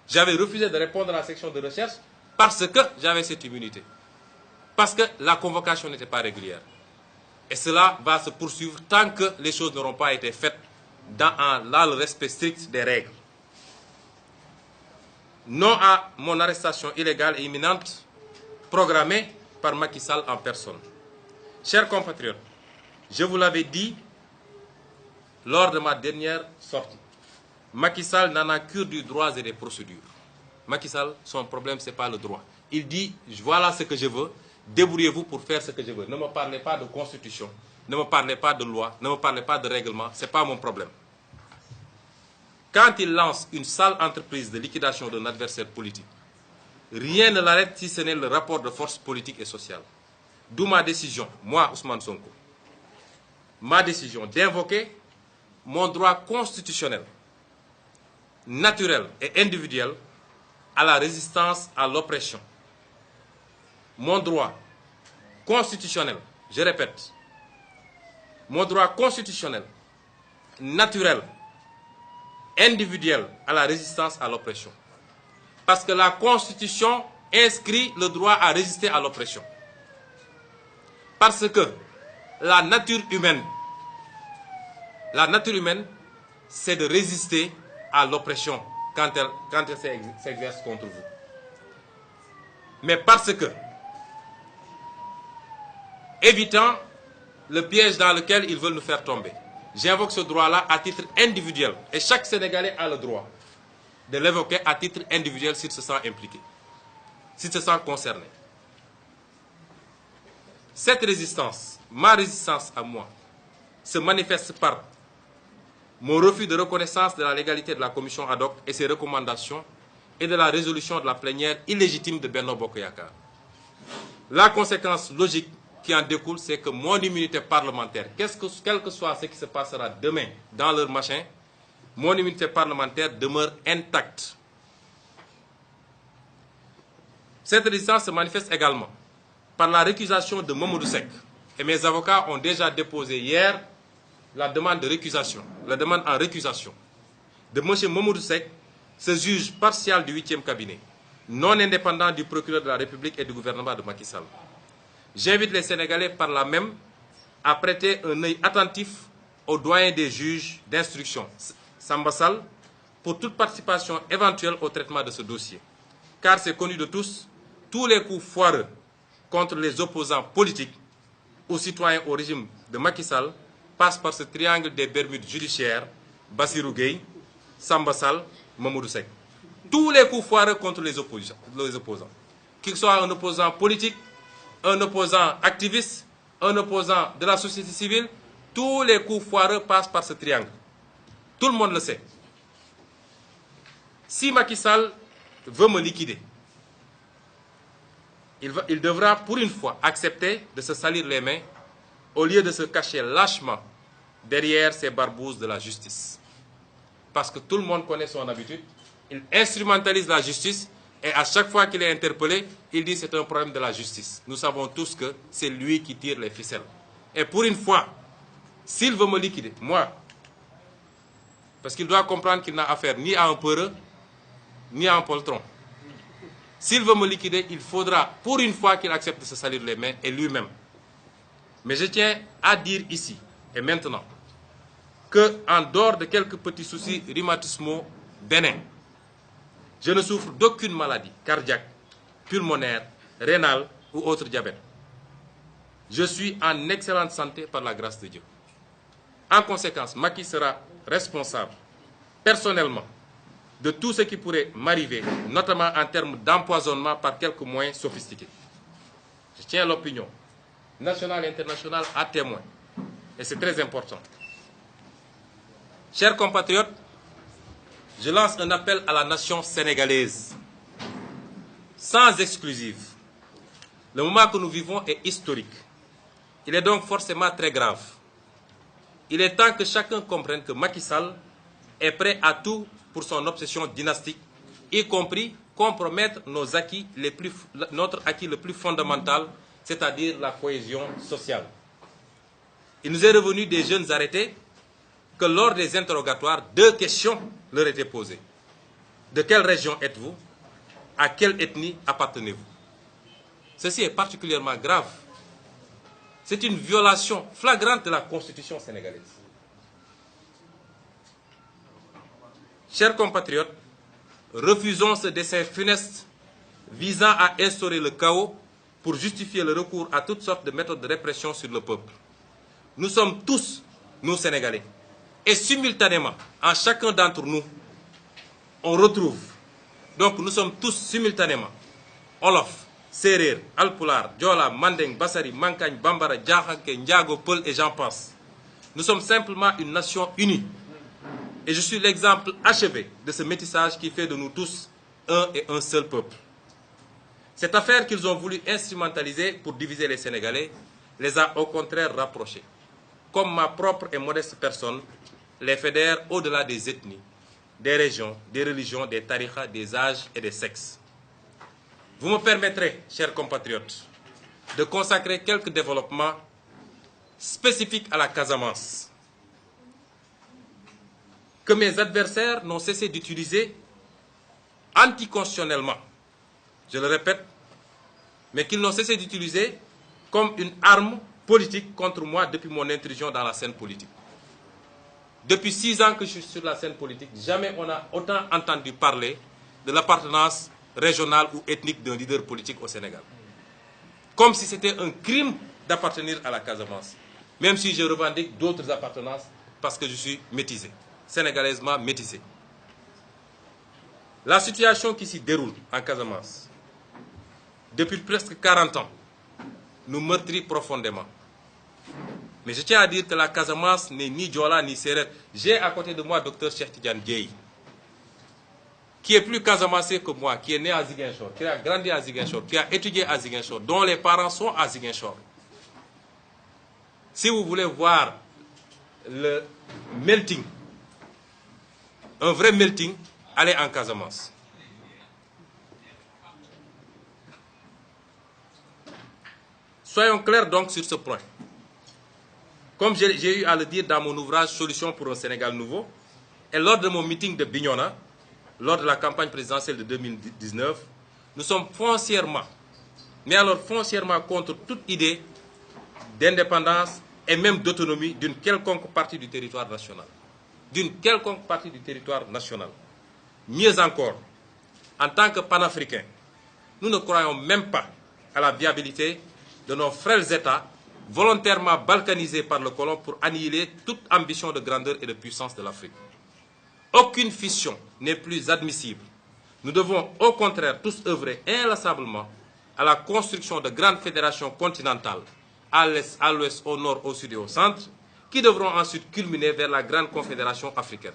J'avais refusé de répondre à la section de recherche parce que j'avais cette immunité. Parce que la convocation n'était pas régulière. Et cela va se poursuivre tant que les choses n'auront pas été faites dans le respect strict des règles. Non à mon arrestation illégale et imminente programmée par Macky Sall en personne. Chers compatriotes, je vous l'avais dit lors de ma dernière sortie. Macky Sall n'en a cure du droit et des procédures. Macky Sall, son problème, ce n'est pas le droit. Il dit, voilà ce que je veux, débrouillez-vous pour faire ce que je veux. Ne me parlez pas de constitution, ne me parlez pas de loi, ne me parlez pas de règlement, ce n'est pas mon problème. Quand il lance une sale entreprise de liquidation d'un adversaire politique, rien ne l'arrête si ce n'est le rapport de force politique et sociale. D'où ma décision, moi, Ousmane Sonko, ma décision d'invoquer mon droit constitutionnel, naturel et individuel à la résistance à l'oppression. Mon droit constitutionnel, je répète, mon droit constitutionnel, naturel, individuel à la résistance à l'oppression. Parce que la Constitution inscrit le droit à résister à l'oppression. Parce que la nature humaine, c'est de résister à l'oppression quand elle s'exerce contre vous. Mais parce que, évitant le piège dans lequel ils veulent nous faire tomber, j'invoque ce droit-là à titre individuel. Et chaque Sénégalais a le droit de l'évoquer à titre individuel s'il se sent impliqué, s'il se sent concerné. Cette résistance, ma résistance à moi, se manifeste par mon refus de reconnaissance de la légalité de la commission ad hoc et ses recommandations et de la résolution de la plénière illégitime de Benno Bokk Yakaar. La conséquence logique qui en découle, c'est que mon immunité parlementaire, quel que soit ce qui se passera demain dans leur machin, mon immunité parlementaire demeure intacte. Cette résistance se manifeste également par la récusation de Mamadou Seck. Et mes avocats ont déjà déposé hier la demande de récusation, la demande en récusation de M. Mamadou Seck, ce juge partial du 8e cabinet, non indépendant du procureur de la République et du gouvernement de Macky Sall. J'invite les Sénégalais par là même à prêter un œil attentif au doyen des juges d'instruction, Samba Sall, pour toute participation éventuelle au traitement de ce dossier. Car c'est connu de tous les coups foireux contre les opposants politiques ou citoyens au régime de Macky Sall passent par ce triangle des Bermudes judiciaires, Bassirou Gueye, Samba Sall, Mamadou Seck. Tous les coups foireux contre les opposants. Qu'il soit un opposant politique, un opposant activiste, un opposant de la société civile, tous les coups foireux passent par ce triangle. Tout le monde le sait. Si Macky Sall veut me liquider, il devra pour une fois accepter de se salir les mains au lieu de se cacher lâchement derrière ces barbouzes de la justice. Parce que tout le monde connaît son habitude, il instrumentalise la justice et à chaque fois qu'il est interpellé, il dit que c'est un problème de la justice. Nous savons tous que c'est lui qui tire les ficelles. Et pour une fois, s'il veut me liquider, moi, parce qu'il doit comprendre qu'il n'a affaire ni à un peureux, ni à un poltron. S'il veut me liquider, il faudra pour une fois qu'il accepte de se salir les mains et lui-même. Mais je tiens à dire ici et maintenant qu'en dehors de quelques petits soucis rhumatismaux bénins, je ne souffre d'aucune maladie cardiaque, pulmonaire, rénale ou autre diabète. Je suis en excellente santé par la grâce de Dieu. En conséquence, Macky sera responsable personnellement de tout ce qui pourrait m'arriver, notamment en termes d'empoisonnement par quelques moyens sophistiqués. Je tiens l'opinion nationale et internationale à témoin. Et c'est très important. Chers compatriotes, je lance un appel à la nation sénégalaise, sans exclusive. Le moment que nous vivons est historique. Il est donc forcément très grave. Il est temps que chacun comprenne que Macky Sall est prêt à tout pour son obsession dynastique, y compris compromettre notre acquis le plus fondamental, c'est-à-dire la cohésion sociale. Il nous est revenu des jeunes arrêtés que lors des interrogatoires, 2 questions leur étaient posées. De quelle région êtes-vous? À quelle ethnie appartenez-vous? Ceci est particulièrement grave. C'est une violation flagrante de la Constitution sénégalaise. Chers compatriotes, refusons ce dessein funeste visant à instaurer le chaos pour justifier le recours à toutes sortes de méthodes de répression sur le peuple. Nous sommes tous, nous Sénégalais, et simultanément, en chacun d'entre nous, on retrouve. Donc nous sommes tous simultanément Olof, Serer, Alpulaar, Diola, Mandeng, Bassari, Mankagne, Bambara, Diakhanké, Ndiago, Peul et j'en passe. Nous sommes simplement une nation unie. Et je suis l'exemple achevé de ce métissage qui fait de nous tous un et un seul peuple. Cette affaire qu'ils ont voulu instrumentaliser pour diviser les Sénégalais les a au contraire rapprochés. Comme ma propre et modeste personne les fédère au-delà des ethnies, des régions, des religions, des tarikhas, des âges et des sexes. Vous me permettrez, chers compatriotes, de consacrer quelques développements spécifiques à la Casamance, que mes adversaires n'ont cessé d'utiliser anticonstitutionnellement, je le répète, mais qu'ils n'ont cessé d'utiliser comme une arme politique contre moi depuis mon intrusion dans la scène politique. Depuis 6 ans que je suis sur la scène politique, jamais on a autant entendu parler de l'appartenance régionale ou ethnique d'un leader politique au Sénégal. Comme si c'était un crime d'appartenir à la Casamance, même si je revendique d'autres appartenances parce que je suis métissé, sénégalaisement métissé. La situation qui s'y déroule en Casamance, depuis presque 40 ans, nous meurtrit profondément. Mais je tiens à dire que la Casamance n'est ni Diola ni Serer. J'ai à côté de moi Dr Cheikh Tidiane Dièye, qui est plus casamancé que moi, qui est né à Ziguinchor, qui a grandi à Ziguinchor, qui a étudié à Ziguinchor, dont les parents sont à Ziguinchor. Si vous voulez voir le melting, un vrai melting, allez en Casamance. Soyons clairs donc sur ce point. Comme j'ai eu à le dire dans mon ouvrage « Solutions pour un Sénégal nouveau », et lors de mon meeting de Bignona, lors de la campagne présidentielle de 2019, nous sommes foncièrement, mais alors foncièrement contre toute idée d'indépendance et même d'autonomie d'une quelconque partie du territoire national. D'une quelconque partie du territoire national. Mieux encore, en tant que panafricains, nous ne croyons même pas à la viabilité de nos frères États volontairement balkanisés par le colon pour annihiler toute ambition de grandeur et de puissance de l'Afrique. Aucune fission n'est plus admissible. Nous devons au contraire tous œuvrer inlassablement à la construction de grandes fédérations continentales, à l'est, à l'ouest, au nord, au sud et au centre, qui devront ensuite culminer vers la grande confédération africaine.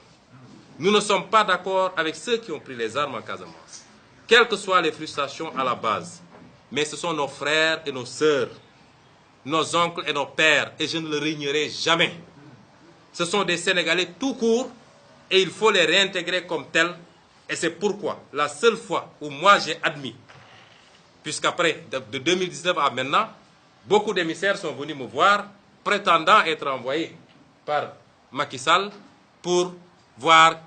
Nous ne sommes pas d'accord avec ceux qui ont pris les armes en Casamance, quelles que soient les frustrations à la base. Mais ce sont nos frères et nos sœurs, nos oncles et nos pères, et je ne le régnerai jamais. Ce sont des Sénégalais tout court, et il faut les réintégrer comme tels. Et c'est pourquoi, la seule fois où moi j'ai admis, puisqu'après, de 2019 à maintenant, beaucoup d'émissaires sont venus me voir, prétendant être envoyés par Macky Sall pour voir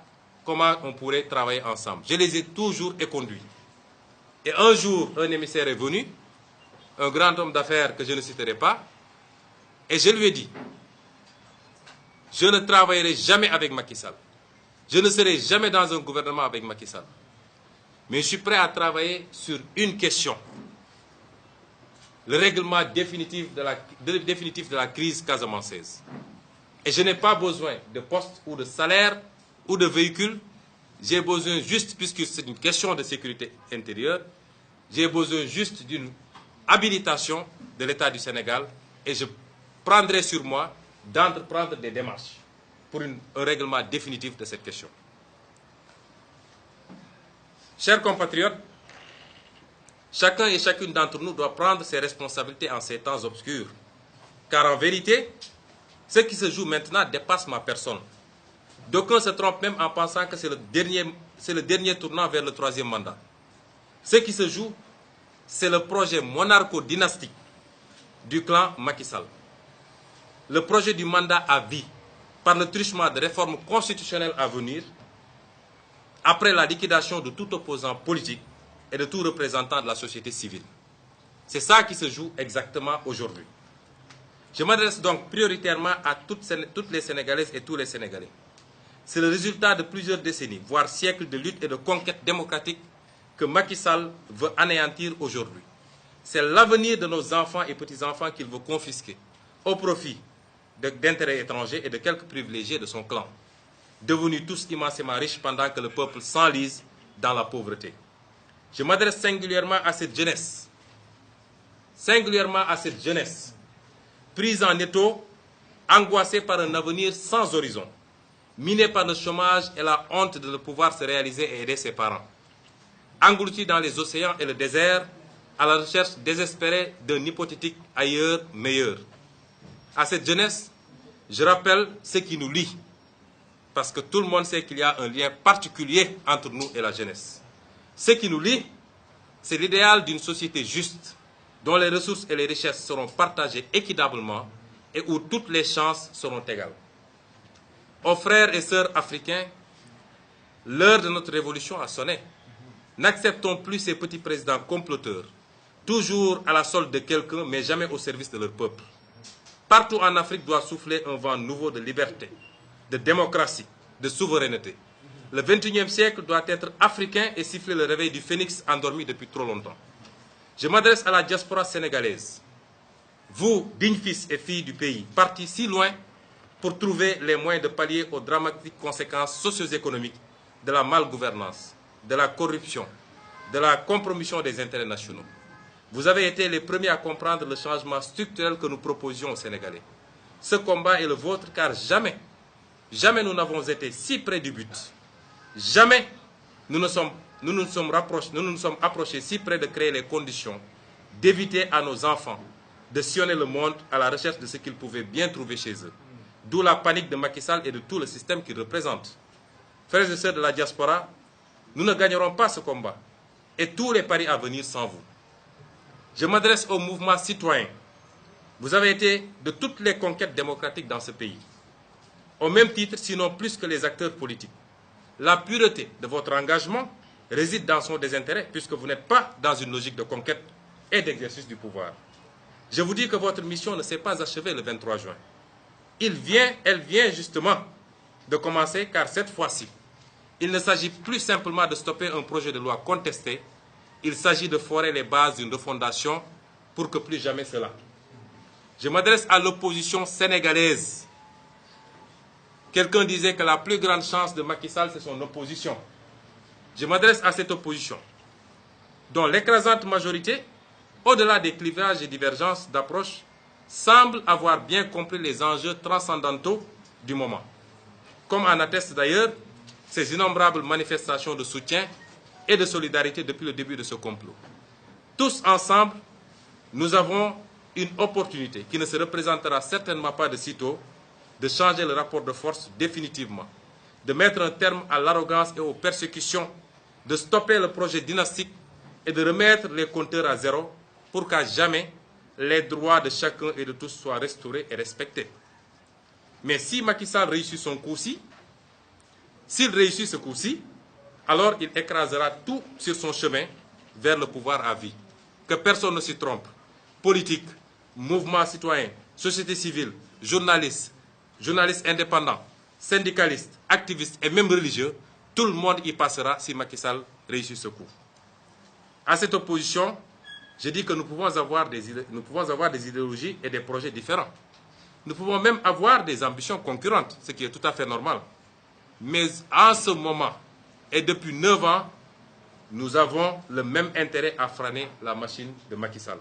comment on pourrait travailler ensemble. Je les ai toujours éconduits. Et un jour, un émissaire est venu, un grand homme d'affaires que je ne citerai pas, et je lui ai dit, je ne travaillerai jamais avec Macky Sall. Je ne serai jamais dans un gouvernement avec Macky Sall. Mais je suis prêt à travailler sur une question. Le règlement définitif de la crise casamançaise. Et je n'ai pas besoin de poste ou de salaire ou de véhicule. J'ai besoin juste, puisque c'est une question de sécurité intérieure, j'ai besoin juste d'une habilitation de l'État du Sénégal et je prendrai sur moi d'entreprendre des démarches pour un règlement définitif de cette question. Chers compatriotes, chacun et chacune d'entre nous doit prendre ses responsabilités en ces temps obscurs. Car en vérité, ce qui se joue maintenant dépasse ma personne. D'aucuns se trompent même en pensant que c'est le dernier tournant vers le troisième mandat. Ce qui se joue, c'est le projet monarcho-dynastique du clan Macky Sall. Le projet du mandat à vie, par le truchement de réformes constitutionnelles à venir, après la liquidation de tout opposant politique et de tout représentant de la société civile. C'est ça qui se joue exactement aujourd'hui. Je m'adresse donc prioritairement à toutes les Sénégalaises et tous les Sénégalais. C'est le résultat de plusieurs décennies, voire siècles de lutte et de conquête démocratique que Macky Sall veut anéantir aujourd'hui. C'est l'avenir de nos enfants et petits-enfants qu'il veut confisquer au profit d'intérêts étrangers et de quelques privilégiés de son clan, devenus tous immensément riches pendant que le peuple s'enlise dans la pauvreté. Je m'adresse singulièrement à cette jeunesse, prise en étau, angoissée par un avenir sans horizon, minée par le chômage et la honte de ne pouvoir se réaliser et aider ses parents, engloutie dans les océans et le désert, à la recherche désespérée d'un hypothétique ailleurs meilleur. À cette jeunesse, je rappelle ce qui nous lie, parce que tout le monde sait qu'il y a un lien particulier entre nous et la jeunesse. Ce qui nous lie, c'est l'idéal d'une société juste, dont les ressources et les richesses seront partagées équitablement et où toutes les chances seront égales. Aux frères et sœurs africains, l'heure de notre révolution a sonné. N'acceptons plus ces petits présidents comploteurs, toujours à la solde de quelqu'un, mais jamais au service de leur peuple. Partout en Afrique doit souffler un vent nouveau de liberté, de démocratie, de souveraineté. Le XXIe siècle doit être africain et siffler le réveil du phénix endormi depuis trop longtemps. Je m'adresse à la diaspora sénégalaise. Vous, dignes fils et filles du pays, partis si loin pour trouver les moyens de pallier aux dramatiques conséquences socio-économiques de la malgouvernance, de la corruption, de la compromission des intérêts nationaux. Vous avez été les premiers à comprendre le changement structurel que nous proposions aux Sénégalais. Ce combat est le vôtre car jamais nous n'avons été si près du but. Jamais nous nous sommes approchés si près de créer les conditions d'éviter à nos enfants de sillonner le monde à la recherche de ce qu'ils pouvaient bien trouver chez eux. D'où la panique de Macky Sall et de tout le système qu'il représente. Frères et sœurs de la diaspora, nous ne gagnerons pas ce combat et tous les paris à venir sans vous. Je m'adresse au mouvement citoyen Vous avez été de toutes les conquêtes démocratiques dans ce pays, au même titre, sinon plus que les acteurs politiques. La pureté de votre engagement réside dans son désintérêt, puisque vous n'êtes pas dans une logique de conquête et d'exercice du pouvoir. Je vous dis que votre mission ne s'est pas achevée le 23 juin. Elle vient justement de commencer, car cette fois-ci, il ne s'agit plus simplement de stopper un projet de loi contesté, il s'agit de forer les bases d'une refondation pour que plus jamais cela. Je m'adresse à l'opposition sénégalaise. Quelqu'un disait que la plus grande chance de Macky Sall, c'est son opposition. Je m'adresse à cette opposition, dont l'écrasante majorité, au-delà des clivages et divergences d'approche, semble avoir bien compris les enjeux transcendantaux du moment. Comme en attestent d'ailleurs ces innombrables manifestations de soutien et de solidarité depuis le début de ce complot. Tous ensemble, nous avons une opportunité qui ne se représentera certainement pas de sitôt, de changer le rapport de force définitivement, de mettre un terme à l'arrogance et aux persécutions, de stopper le projet dynastique et de remettre les compteurs à zéro pour qu'à jamais les droits de chacun et de tous soient restaurés et respectés. Mais si Macky Sall réussit son coup-ci, s'il réussit ce coup-ci, alors il écrasera tout sur son chemin vers le pouvoir à vie. Que personne ne s'y trompe. Politique, mouvement citoyen, société civile, journalistes indépendants, syndicalistes, activistes et même religieux, tout le monde y passera si Macky Sall réussit ce coup. À cette opposition, je dis que nous pouvons avoir des idéologies et des projets différents. Nous pouvons même avoir des ambitions concurrentes, ce qui est tout à fait normal. Mais en ce moment, et depuis 9 ans, nous avons le même intérêt à freiner la machine de Macky Sall.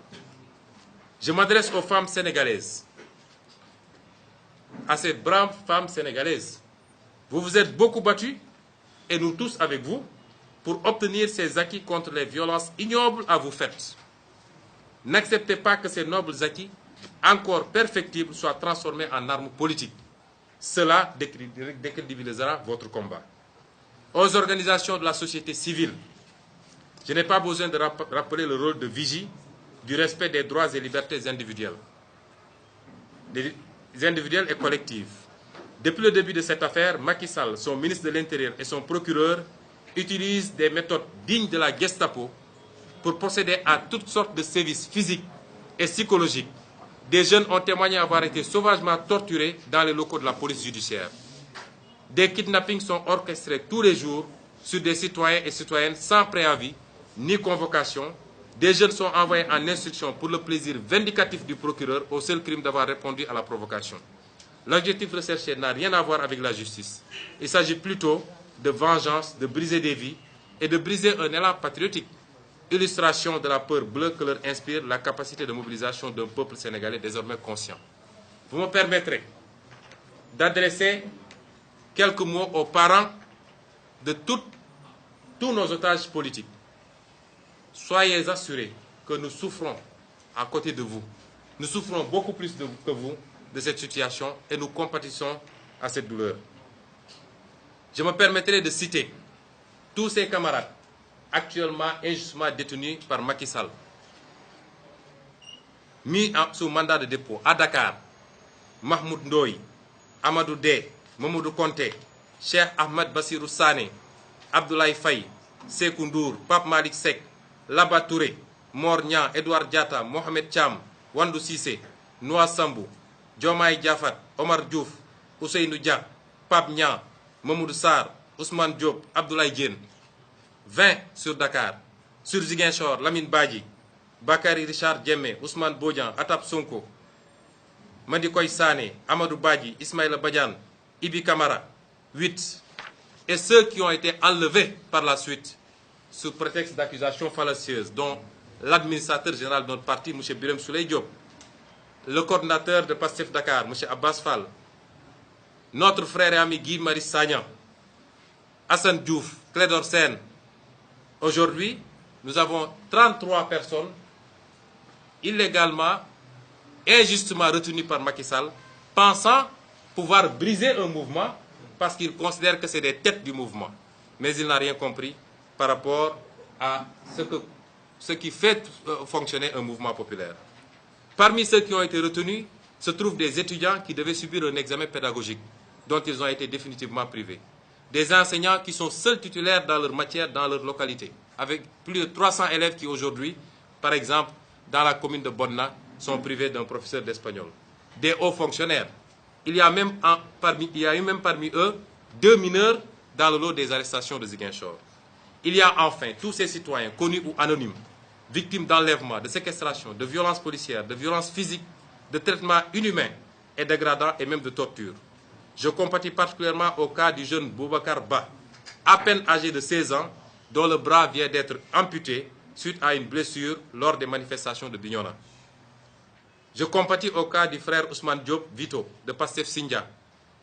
Je m'adresse aux femmes sénégalaises, à ces braves femmes sénégalaises. Vous vous êtes beaucoup battues, et nous tous avec vous, pour obtenir ces acquis contre les violences ignobles à vous faites. N'acceptez pas que ces nobles acquis, encore perfectibles, soient transformés en armes politiques. Cela décrédibilisera votre combat. Aux organisations de la société civile, je n'ai pas besoin de rappeler le rôle de vigie du respect des droits et libertés individuelles et collectives. Depuis le début de cette affaire, Macky Sall, son ministre de l'Intérieur et son procureur utilisent des méthodes dignes de la Gestapo pour procéder à toutes sortes de sévices physiques et psychologiques. Des jeunes ont témoigné avoir été sauvagement torturés dans les locaux de la police judiciaire. Des kidnappings sont orchestrés tous les jours sur des citoyens et citoyennes sans préavis ni convocation. Des jeunes sont envoyés en instruction pour le plaisir vindicatif du procureur au seul crime d'avoir répondu à la provocation. L'objectif recherché n'a rien à voir avec la justice. Il s'agit plutôt de vengeance, de briser des vies et de briser un élan patriotique. Illustration de la peur bleue que leur inspire la capacité de mobilisation d'un peuple sénégalais désormais conscient. Vous me permettrez d'adresser quelques mots aux parents de tous nos otages politiques. Soyez assurés que nous souffrons à côté de vous. Nous souffrons beaucoup plus que vous de cette situation et nous compatissons à cette douleur. Je me permettrai de citer tous ces camarades actuellement injustement détenus par Macky Sall, mis sous mandat de dépôt à Dakar: Mahmoud Ndoye, Amadou Dé, Mamadou Konté, Cheikh Ahmed Bassirou Sané, Abdoulaye Faye, Sékou Ndour, Pape Malick Seck, Laba Touré, Mor Niang, Edouard Diatta, Mohamed Thiam, Wandou Cissé, Noa Sambou, Diomaye Diafat, Omar Diouf, Ousseynou Dia, Pape Niang, Mamoudou Sarr, Ousmane Diop, Abdoulaye Diène. 20 sur Dakar. Sur Ziguinchor, Lamine Badji, Bakary Richard Djemmé, Ousmane Bodian, Atap Sonko, Mandikoy Sané, Amadou Badji, Ismaïla Badiane, Ibi Kamara. 8. Et ceux qui ont été enlevés par la suite sous prétexte d'accusations fallacieuses, dont l'administrateur général de notre parti, M. Birem Souley Diop, le coordinateur de PASTEF Dakar, M. Abbas Fall, notre frère et ami Guy Marius Sagna, Hassan Diouf, Clédor Sène. Aujourd'hui, nous avons 33 personnes illégalement, injustement retenues par Macky Sall, pensant pouvoir briser un mouvement parce qu'il considère que c'est des têtes du mouvement. Mais il n'a rien compris par rapport à ce qui fait fonctionner un mouvement populaire. Parmi ceux qui ont été retenus se trouvent des étudiants qui devaient subir un examen pédagogique dont ils ont été définitivement privés. Des enseignants qui sont seuls titulaires dans leur matière, dans leur localité, avec plus de 300 élèves qui aujourd'hui, par exemple, dans la commune de Bonna, sont privés d'un professeur d'espagnol. Des hauts fonctionnaires. Il y a eu même parmi eux 2 mineurs dans le lot des arrestations de Ziguinchor. Il y a enfin tous ces citoyens, connus ou anonymes, victimes d'enlèvement, de séquestration, de violences policières, de violences physiques, de traitements inhumains et dégradants et même de torture. Je compatis particulièrement au cas du jeune Boubacar Ba, à peine âgé de 16 ans, dont le bras vient d'être amputé suite à une blessure lors des manifestations de Bignona. Je compatis au cas du frère Ousmane Diop Vito de Pastef Sindia,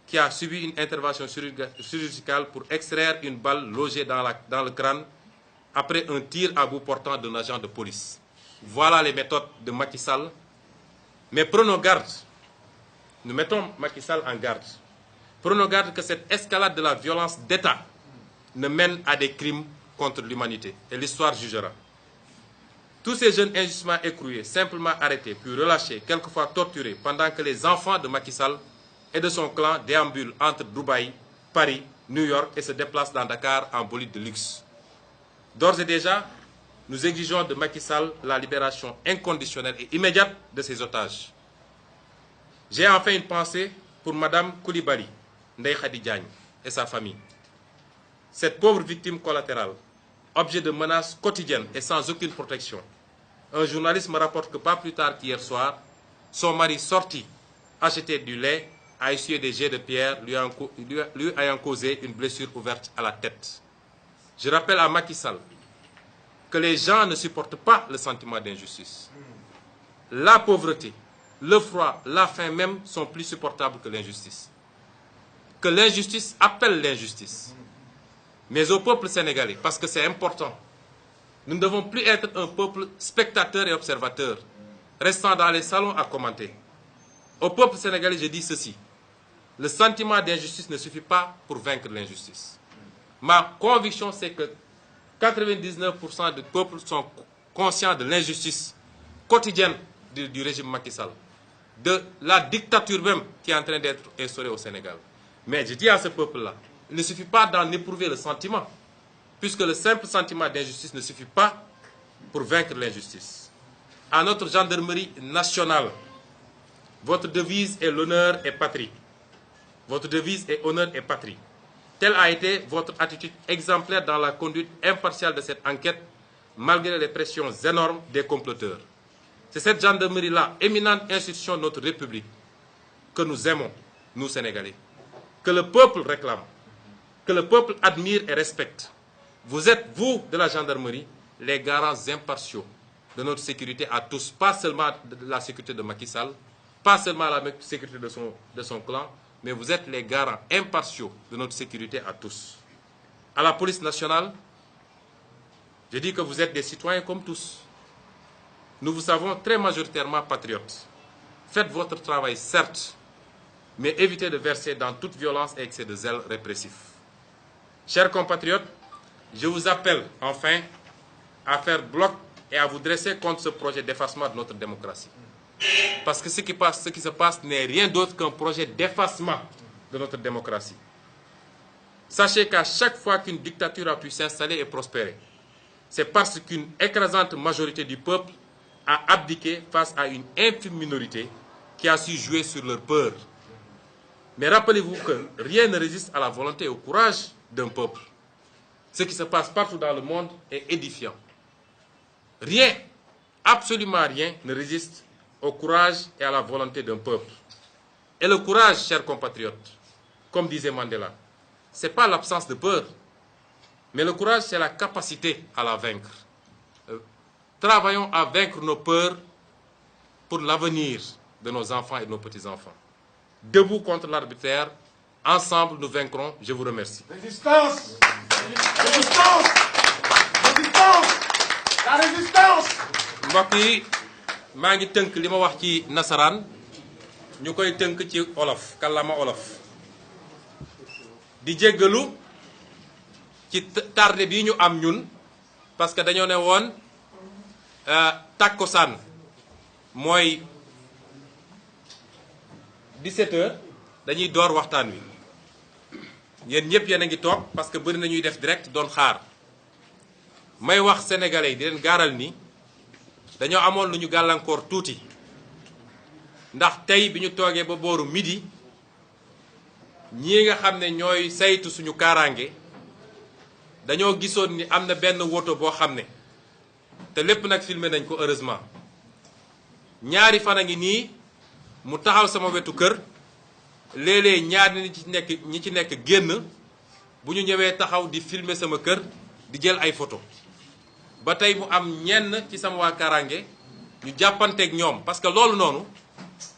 qui a subi une intervention chirurgicale pour extraire une balle logée dans le crâne après un tir à bout portant d'un agent de police. Voilà les méthodes de Macky Sall. Mais prenons garde, nous mettons Macky Sall en garde. Prenons garde que cette escalade de la violence d'État ne mène à des crimes contre l'humanité. Et l'histoire jugera. Tous ces jeunes injustement écroués, simplement arrêtés, puis relâchés, quelquefois torturés, pendant que les enfants de Macky Sall et de son clan déambulent entre Dubaï, Paris, New York et se déplacent dans Dakar en bolide de luxe. D'ores et déjà, nous exigeons de Macky Sall la libération inconditionnelle et immédiate de ses otages. J'ai enfin une pensée pour Madame Koulibaly, Ndeye Khady Diagne et sa famille. Cette pauvre victime collatérale, objet de menaces quotidiennes et sans aucune protection. Un journaliste me rapporte que pas plus tard qu'hier soir, son mari sorti acheter du lait a essuyé des jets de pierre lui ayant causé une blessure ouverte à la tête. Je rappelle à Macky Sall que les gens ne supportent pas le sentiment d'injustice. La pauvreté, le froid, la faim même sont plus supportables que l'injustice. Que l'injustice appelle l'injustice. Mais au peuple sénégalais, parce que c'est important, nous ne devons plus être un peuple spectateur et observateur, restant dans les salons à commenter. Au peuple sénégalais, je dis ceci. Le sentiment d'injustice ne suffit pas pour vaincre l'injustice. Ma conviction, c'est que 99% du peuple sont conscients de l'injustice quotidienne du régime Macky Sall, de la dictature même qui est en train d'être instaurée au Sénégal. Mais je dis à ce peuple-là, il ne suffit pas d'en éprouver le sentiment, puisque le simple sentiment d'injustice ne suffit pas pour vaincre l'injustice. À notre gendarmerie nationale, votre devise est l'honneur et patrie. Votre devise est honneur et patrie. Telle a été votre attitude exemplaire dans la conduite impartiale de cette enquête, malgré les pressions énormes des comploteurs. C'est cette gendarmerie-là, éminente institution de notre République, que nous aimons, nous Sénégalais, que le peuple réclame, que le peuple admire et respecte. Vous êtes, vous, de la gendarmerie, les garants impartiaux de notre sécurité à tous, pas seulement de la sécurité de Macky Sall, pas seulement la sécurité de son clan, mais vous êtes les garants impartiaux de notre sécurité à tous. À la police nationale, je dis que vous êtes des citoyens comme tous. Nous vous savons très majoritairement patriotes. Faites votre travail, certes, mais évitez de verser dans toute violence et excès de zèle répressif. Chers compatriotes, je vous appelle enfin à faire bloc et à vous dresser contre ce projet d'effacement de notre démocratie. Parce que ce qui se passe n'est rien d'autre qu'un projet d'effacement de notre démocratie. Sachez qu'à chaque fois qu'une dictature a pu s'installer et prospérer, c'est parce qu'une écrasante majorité du peuple a abdiqué face à une infime minorité qui a su jouer sur leur peur. Mais rappelez-vous que rien ne résiste à la volonté et au courage d'un peuple. Ce qui se passe partout dans le monde est édifiant. Rien, absolument rien, ne résiste au courage et à la volonté d'un peuple. Et le courage, chers compatriotes, comme disait Mandela, ce n'est pas l'absence de peur, mais le courage, c'est la capacité à la vaincre. Travaillons à vaincre nos peurs pour l'avenir de nos enfants et de nos petits-enfants. Debout contre l'arbitraire, ensemble nous vaincrons. Je vous remercie. Résistance! Résistance! Résistance! La résistance! mbokk yi maa ngi tënk li ma wax ci nasaraan ñu koy tënk ci olof kàllaama olof di jéggalu ci tardé bi ñu am ñun parce que dañoo ne woon takkusaan mooy 17h dañuy door waxtaan wi yéen ñëpp yéen a ngi toog parce que bëri na ñuy def direct doon xaar may wax sénégalais yi di leen gaaral ni dañoo amoon lu ñu gàllankoor tuuti ndax tey bi ñu toogee ba booru midi ñii nga xam ne ñooy saytu suñu kaaraange dañoo gisoon ni am na benn woto boo xam ne te lépp nag filmé nañ ko heureusement ñaari fan a ngi nii mu taxaw sama wetu kër léeg-léeg ñaari ñi ci nekk génn bu ñu ñëwee taxaw di filmer sama kër di jël ay photo ba tey mu am ñenn ci sama waa kaaraange ñu jàppanteeg ñoom parce que loolu noonu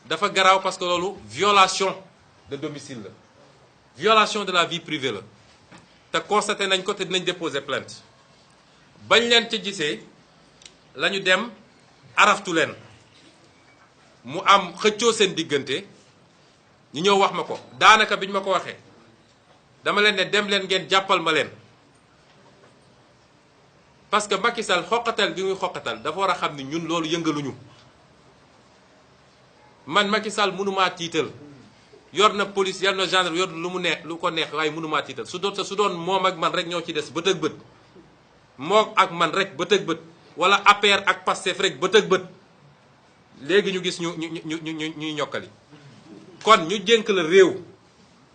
dafa garaaw parce que loolu violation de domicile la violation de la vie privée la te constaté nañ ko te dinañ déposer plainte bañ leen ca gisee la ñu dem araftu leen mu am xëccoo seen diggante ñu ñëw wax ma ko daanaka bi ñu ma ko waxee dama leen ne dem leen ngeen jàppal ma leen parce que Macky Sall xoqatal gi muy xoqatal dafa war a xam ni ñun loolu yëngaluñu man Macky Sall mënumaa tiital yor na police yor na gendarme yor lu mu neex lu ko neex waaye mënumaa tiital su doon moom ak man rek ñoo ci des bët ak bët moo ak man rek bët ak bët wala APR ak Pastef rek bët ak bët léegi ñu gis ñuy ñokkali kon ñu jénk la réew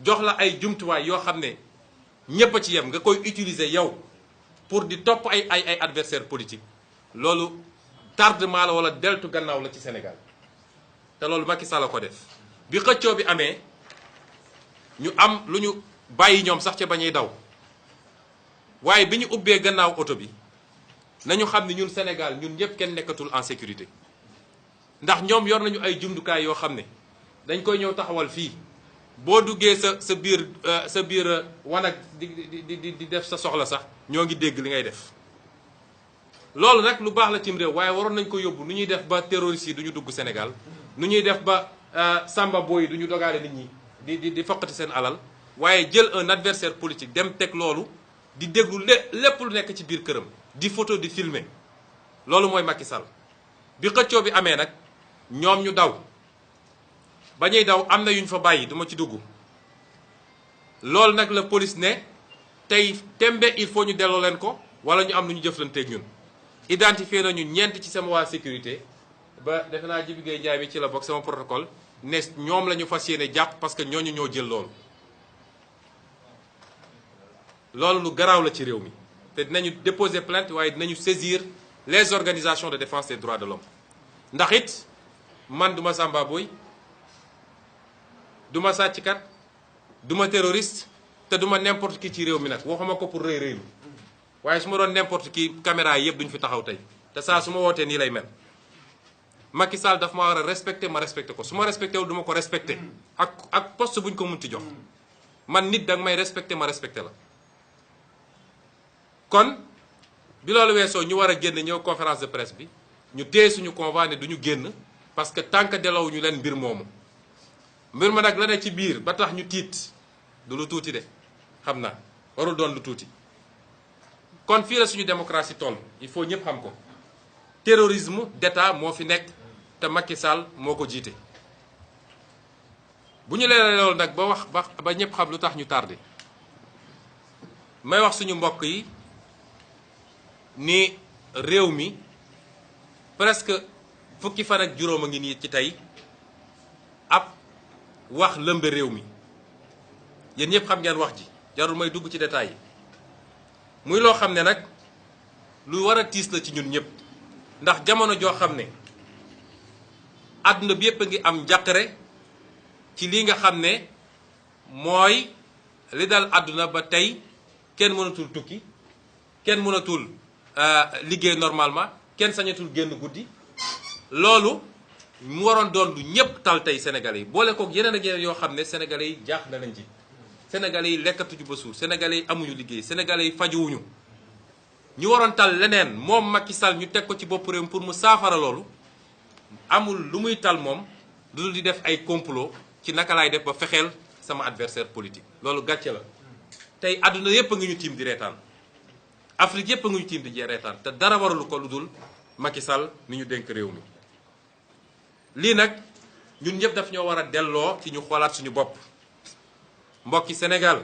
jox la ay jumtuwaay yoo xam ne ñépp a ci yem nga koy utiliser yow pour di topp ay adversaire politique loolu tardement la wala deltu gannaaw la ci Sénégal te loolu Macky Sall la ko def bi xëccoo bi amee ñu am lu ñu bàyyi ñoom sax ca bañuy daw waaye bi ñu ubbee gannaaw oto bi nañu xam ni ñun Sénégal ñun ñëpp kenn nekkatul en sécurité ndax ñoom yor nañu ay jumtukaay yoo xam ne dañ koy ñëw taxawal fii boo duggee sa biir wanag di def sa soxla sax ñoo ngi dégg li ngay def loolu nag lu baax la cim réew waaye waroon nañ ko yóbbu nu ñuy def ba terroristes yi du ñu dugg Sénégal nu ñuy def ba samba boy yi du ñu dogaale nit ñi di foqati seen alal waaye jël un adversaire politique dem teg loolu di déglu lépp lu nekk ci biir këram di photo di filmer loolu mooy Macky Sall bi xëccoo bi amee nag ñoom ñu daw ba ñuy daw am na yu ñu fa bàyyi duma ci dugg loolu nag la police ne tey tembe il faut ñu delloo leen ko wala ñu am lu ñu jëflanteeg ñun identifié nañu ñeent ci sama waa sécurité ba defe naa Jibi Gueye Ndiaye mi ci la bokk sama protocole ne ñoom la ñu fas yéene jàpp parce que ñooñu ñoo jël loolu lu garaaw la ci réew mi te dinañu déposer plainte waaye dinañu saisir les organisations de défense des droits de l'homme ndax it man duma Samba Boy duma sàcckat duma terroriste te duma n'importe qui ci réew mi nag waxuma ko pour rëy rëylu waaye su ma doon n'importe qui caméra yi yëpp duñu fi taxaw tey te saa su ma wootee nii lay mel Macky Sall daf ma war a respecté ma respecté ko su ma respecté wul duma ko respecté ak poste buñ ko munti jox man nit danga may respecté ma respecté la kon bi loolu weesoo ñu war a génn ñëw conférence de presse bi ñu téye suñu convoi ne duñu génn parce que tant que deloowu ñu leen mbir moomu mbir ma nag la ne ci biir ba tax ñu tiit du lu tuuti de xam naa warul doon lu tuuti kon fii la suñu démocratie toll il faut ñëpp xam ko terrorisme d'État moo fi nekk te Macky Sall moo ko jiite bu ñu leeralee loolu nag ba ñëpp xam lu tax ñu tardé may wax suñu mbokk yi ni réew mi presque fukki fan ak juróom a ngi nii ci tey ab wax lëmbe réew mi yéen ñëpp xam ngeen wax ji jarul may dugg ci détails yi muy loo xam ne nag lu war a tiis la ci ñun ñëpp ndax jamono joo xam ne àdduna bi yëpp a ngi am njàqare ci lii nga xam ne mooy li dal àdduna ba tey kenn mënatul tukki kenn mënatul liggéey normalement kenn sañatul génn guddi loolu mu waroon doon lu ñëpp tal tey sénégalais yi boole kook yeneen ak yeneen yoo xam ne sénégalais yi jaax na lañ ci sénégalais yi lekkatuñu ba suur sénégalais yi amuñu liggéey sénégalais yi fajuwuñu ñu waroon tal leneen moom Macky Sall ñu teg ko ci bopp réew pour mu saafara loolu amul lu muy tal moom lu dul di def ay complot ci naka laay def ba fexeel sama adversaire politique loolu gàcce la tey àdduna yépp a ngi ñu tiim di reetaan Afrique yépp a ngi ñu tiim di reetaan te dara waralu ko lu dul Macky Sall mi ñu dénk réew mi lii nag ñun ñëpp daf ñoo war a delloo ci ñu xoolaat suñu bopp. mbokki Sénégal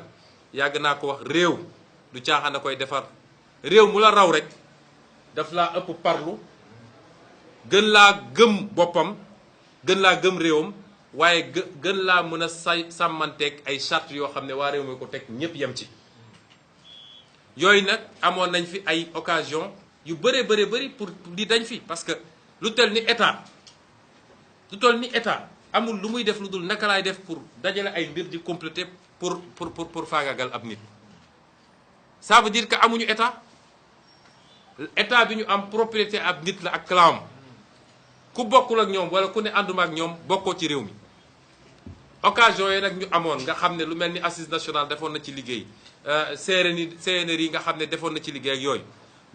yàgg naa ko wax, réew du caaxaan a koy defar. réew mu la raw rek daf laa ëpp parlu, gën laa gëm boppam, gën laa gëm réewam, waaye gën laa mën a sàmmanteeg ay charte yoo xam ne waa réew mi ko teg ñëpp yem ci. yooyu nag amoon nañ fi ay occasion yu bëree bëri pour di dañ fi, parce que lu toll ni état amul lu muy def lu dul naka laay def pour dajale ay mbir di compléter pour faagagal ab nit. ça veut dire que amuñu état bi ñu am propriété ab nit la ak clam. ku bokkul ak ñoom wala ku ne ànduma ak ñoom bokkoo ci réew mi. occasion yi nag ñu amoon nga xam ne lu mel ni assise nationale defoon na ci liggéey, CNRI nga xam ne defoon na ci liggéey ak yooyu,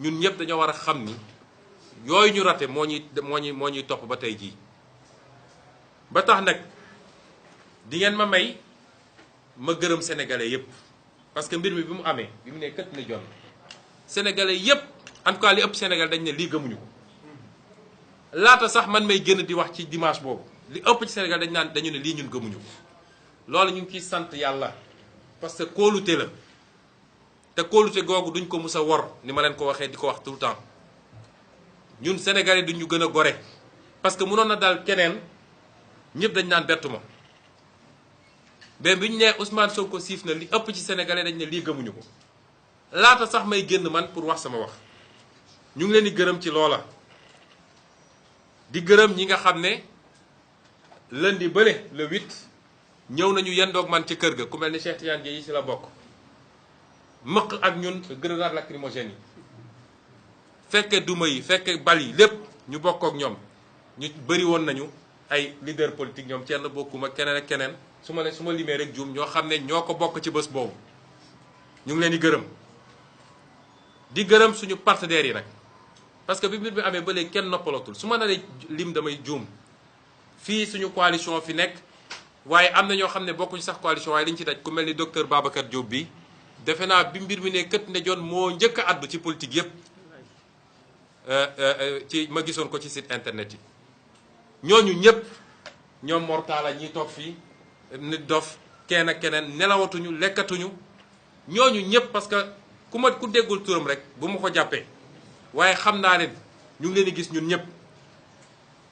ñun ñëpp dañoo war a xam ni yooyu ñu rate moo ñuy topp ba tey jii. ba tax nag di ngeen ma may ma gërëm sénégalais yëpp, parce que mbir mi bi mu amee bi mu ne kët ne jon sénégalais yëpp, en tout cas li ëpp Sénégal dañ ne lii gëmuñu ko. laata sax man may génn di wax ci dimanche boobu li ëpp ci Sénégal dañu ne lii ñun gëmuñu ko. loolu ñu ngi ciy sant yàlla, parce que kóolute la, te kóolute googu duñ ko mus a wor, ni ma leen ko waxee di ko wax tout le temps. ñun sénégalais duñ ñu gën a gore, parce que mënoon na daal keneen ñëpp dañ naan bettu ma, mais bi ñu nee Ousmane Sonko siif na li ëpp ci sénégalais dañ ne lii gëmuñu ko. laata sax may génn man pour wax sama wax, ñu ngi leen di gërëm ci loola. di gërëm ñi nga xam ne lundi bële le 8 ñëw nañu yendoog man ci kër ga, ku mel ni Cheikh Tidiane Dièye yi si la bokk, mëq ak ñun grenade lacrymogène yi, fekke duma yi, fekke bal yi, lépp ñu bokk ak ñoom. ñu bëri woon nañu ay leader politique, ñoom kenn bokkuma keneen ak keneen, su ma limee rek juum, ñoo xam ne ñoo ko bokk ci bés boobu. ñu ngi leen di gërëm. di gërëm suñu partenaires yi nag, parce que bi mbir bi amee ba léegi kenn noppalatul. su ma naree lim damay juum. fii suñu coalition fi nekk, waaye am na ñoo xam ne bokkuñu sax coalition, waaye liñ ci daj, ku mel ni docteur Babacar Diop bi, defe naa bi mbir mi ne kët ne jon moo njëkk a addu ci politique yépp, ma gisoon ko ci site internet yi. ñooñu ñëpp, ñoom Mortala ñiy toog fii, nit dof, kenn ak keneen, nelawatuñu, lekkatuñu. ñooñu ñëpp, parce que ku déggul turam rek bu ma ko jàppee, waaye xam naa leen, ñu ngi leen di gis ñun ñëpp.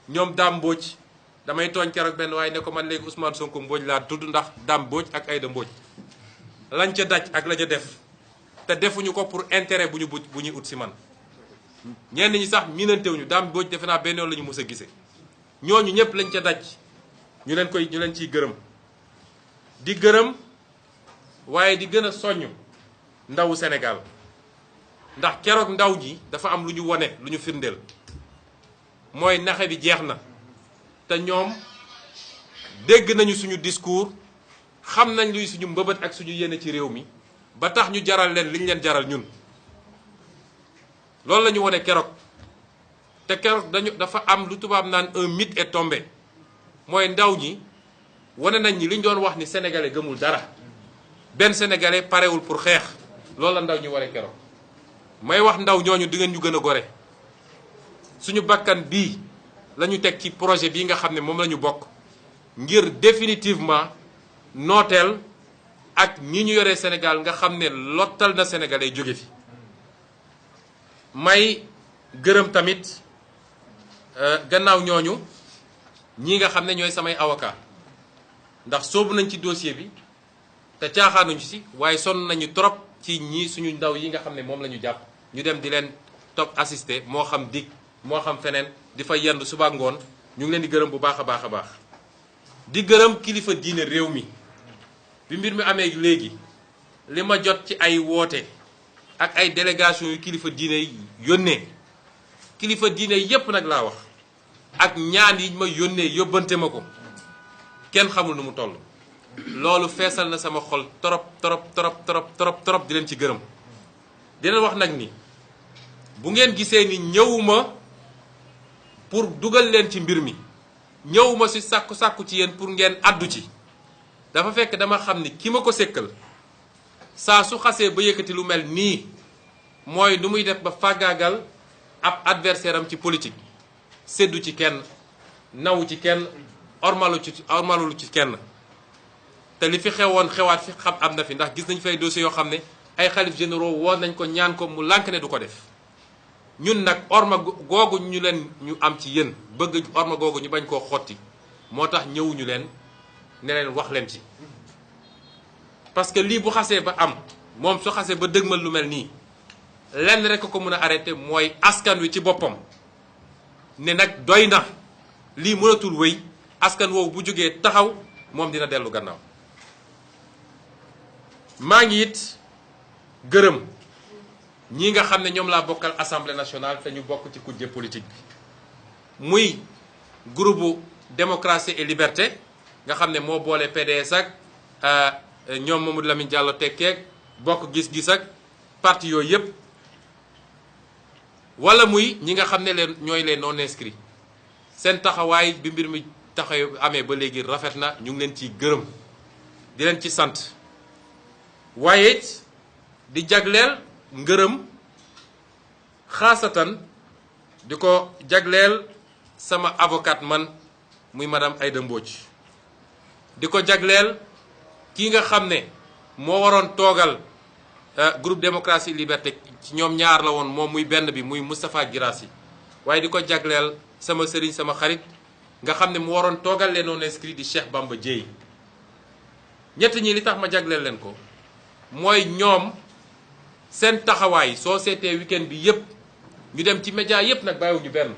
ñoom Dame Mbodj, damay tooñ keroog benn waaye ne ko man léegi Ousmane Sonko Mbodj laa tudd, ndax Dame Mbodj ak Aïda Mbodj lañ ca daj ak la ca def, te defuñu ko pour intérêt bu ñuy ut si man. ñenn ñi sax miinantewuñu. Dame Mbodj defe naa benn yoon la ñu mës a gisee. ñooñu ñëpp lañ ca daj, ñu leen ciy gërëm. di gërëm, waaye di gën a soññ ndawu Sénégal, ndax keroog ndaw ji dafa am lu ñu wone, lu ñu firndeel, mooy naxe bi jeex na. te ñoom dégg nañu suñu discours, xam nañ luy suñu mbëbët ak suñu yéene ci réew mi, ba tax ñu jaral leen liñ leen jaral ñun. loolu la ñu wone keroog. te keroog dafa am lu tubaab naan un mythe est tombé, mooy ndaw ñi wane nañ ni li ñu doon wax ni sénégalais gëmul dara, benn sénégalais parewul pour xeex. loolu la ndaw ñi wane keroog. may wax ndaw ñooñu di ngeen ñu gën a gore. suñu bakkan bii la ñu teg ci projet bii nga xam ne moom la ñu bokk, ngir définitivement nooteel ak ñi ñu yoree Sénégal nga xam ne lottal na sénégalais jóge fi. may gërëm tamit gannaaw ñooñu ñi nga xam ne ñooy samay avocat, ndax soobu nañ ci dossier bi te caaxaanuñu si, waaye sonn nañu trop ci ñi suñu ndaw yi nga xam ne moom la ñu jàpp, ñu dem di leen topp assister, moo xam dig moo xam feneen, di fa yendu suba ngoon. ñu ngi leen di gërëm bu baax a baax a baax. di gërëm kilifa diine réew mi. bi mbir mi amee léegi li ma jot ci ay woote ak ay délégation yu kilifa diine yónnee, kilifa diine yépp nag laa wax, ak ñaan yi ma yónnee yóbbante ma ko, kenn xamul nu mu toll. loolu feesal na sama xol trop trop trop trop trop trop. di leen ci gërëm. di leen wax nag ni bu ngeen gisee ni ñëwuma pour dugal leen ci mbir mi, ñëwuma si sàkku ci yéen pour ngeen addu ci, dafa fekk dama xam ni ki ma ko sékkal saa su xasee ba yëkkati lu mel nii, mooy nu muy def ba fàggaagal ab adversaire am ci politique. séddu ci kenn, nawu ci kenn, ormalu ci kenn te li fi xewoon xewaat fi xam am na fi ndax gis nañ fay dossiers yoo xam ne ay xalif généraux woon nañ ko ñaan ko mu lànk ne du ko def ñun nag orma googu ñu am ci yéen bëgg orma googu ñu bañ koo xotti moo tax ñëwuñu leen ne leen wax leen ci parce que lii bu xasee ba am moom su xasee ba dëgmal lu mel nii lenn rek ko mën a arrêté mooy askan wi ci boppam ne nag doy na lii mënatul wéy askan woowu bu jógee taxaw moom dina dellu gannaaw maa ngi it gërëm ñii nga xam ne ñoom laa bokkal assemblée nationale te ñu bokk ci kujje politique bi muy groupe démocratie et liberté nga xam ne moo boole PDS ak ñoom Mamadou Lamine Diallo tekkeeg bokk gis-gis ak parti yooyu yëpp wala muy ñi nga xam ne ñooy les non inscrits seen taxawaay bi mbir mi taxaw amee ba léegi rafet na ñu ngi leen ciy gërëm di leen ci sant waaye di jagleel ngërëm xaasatan di ko jagleel sama avocat man muy madame Aïda Mbodj di ko jagleel kii nga xam ne moo waroon toogal groupe démocratie liberté ci ñoom ñaar la woon moom muy benn bi muy Moustapha Guirassy waaye di ko jagleel sama sëriñ sama xarit nga xam ne mu waroon toogal les non inscrits di Cheikh Bamba Dièye ñett ñi li tax ma jagleel leen ko mooy ñoom seen taxawaay soo seetee week-end bi yépp ñu dem ci média yépp nag bàyyiwuñu benn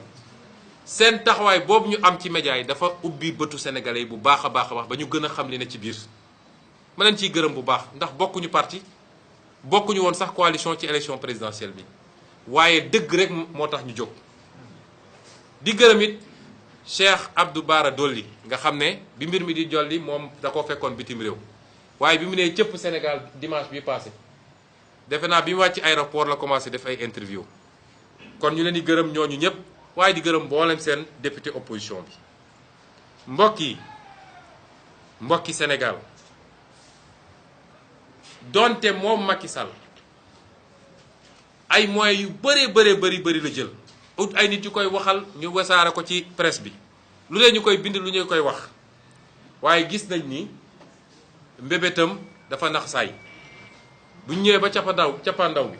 seen taxawaay boobu ñu am ci média yi dafa ubbi bëtu sénégalais yi bu baax a baax a baax ba ñu gën a xam li ne ci biir ma leen ciy gërëm bu baax ndax bokkuñu parti bokkuñu woon sax coalition ci élection présidentielle bi waaye dëgg rek moo tax ñu jóg di gërëm it Cheikh Abdou Bara Dolly nga xam ne bi mbir mi di jolli moom da ko fekkoon bitim réew waaye bi mu nee cëpp Sénégal dimanche bi passé defe naa bi mu wàcc aéroport la commencé def ay interview kon ñu leen di gërëm ñooñu ñëpp waaye di gërëm mboolem seen député opposition bi mbokki Sénégal donte moom Macky Sall ay moyens yu bëri la jël ut ay nit yu koy waxal ñu wasaare ko ci presse bi lu leen ñu koy bind lu ñu koy wax waaye gis nañ ni mbébétam dafa nax saay bu ñu ñëwee ba cappaandaw bi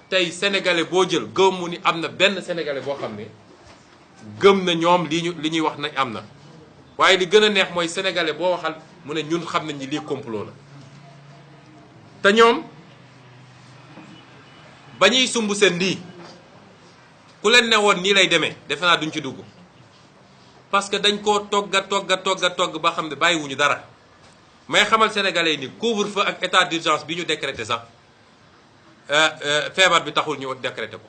tey sénégalais boo jël gëmu ni am na benn sénégalais boo xam ne gëm na ñoom li ñuy wax nañ am na waaye li gën a neex mooy sénégalais boo waxal mu ne ñun xam nañ ni lii complot la te ñoom ba ñuy sumb seen lii ku leen ne woon nii lay demee defe naa duñ ci dugg parce que dañ koo togg ba xam ne bàyyiwuñu dara may xamal sénégalais yi ni couvre-feu ak état d'urgence bi ñu décrété sax feebar bi taxul ñu décrété ko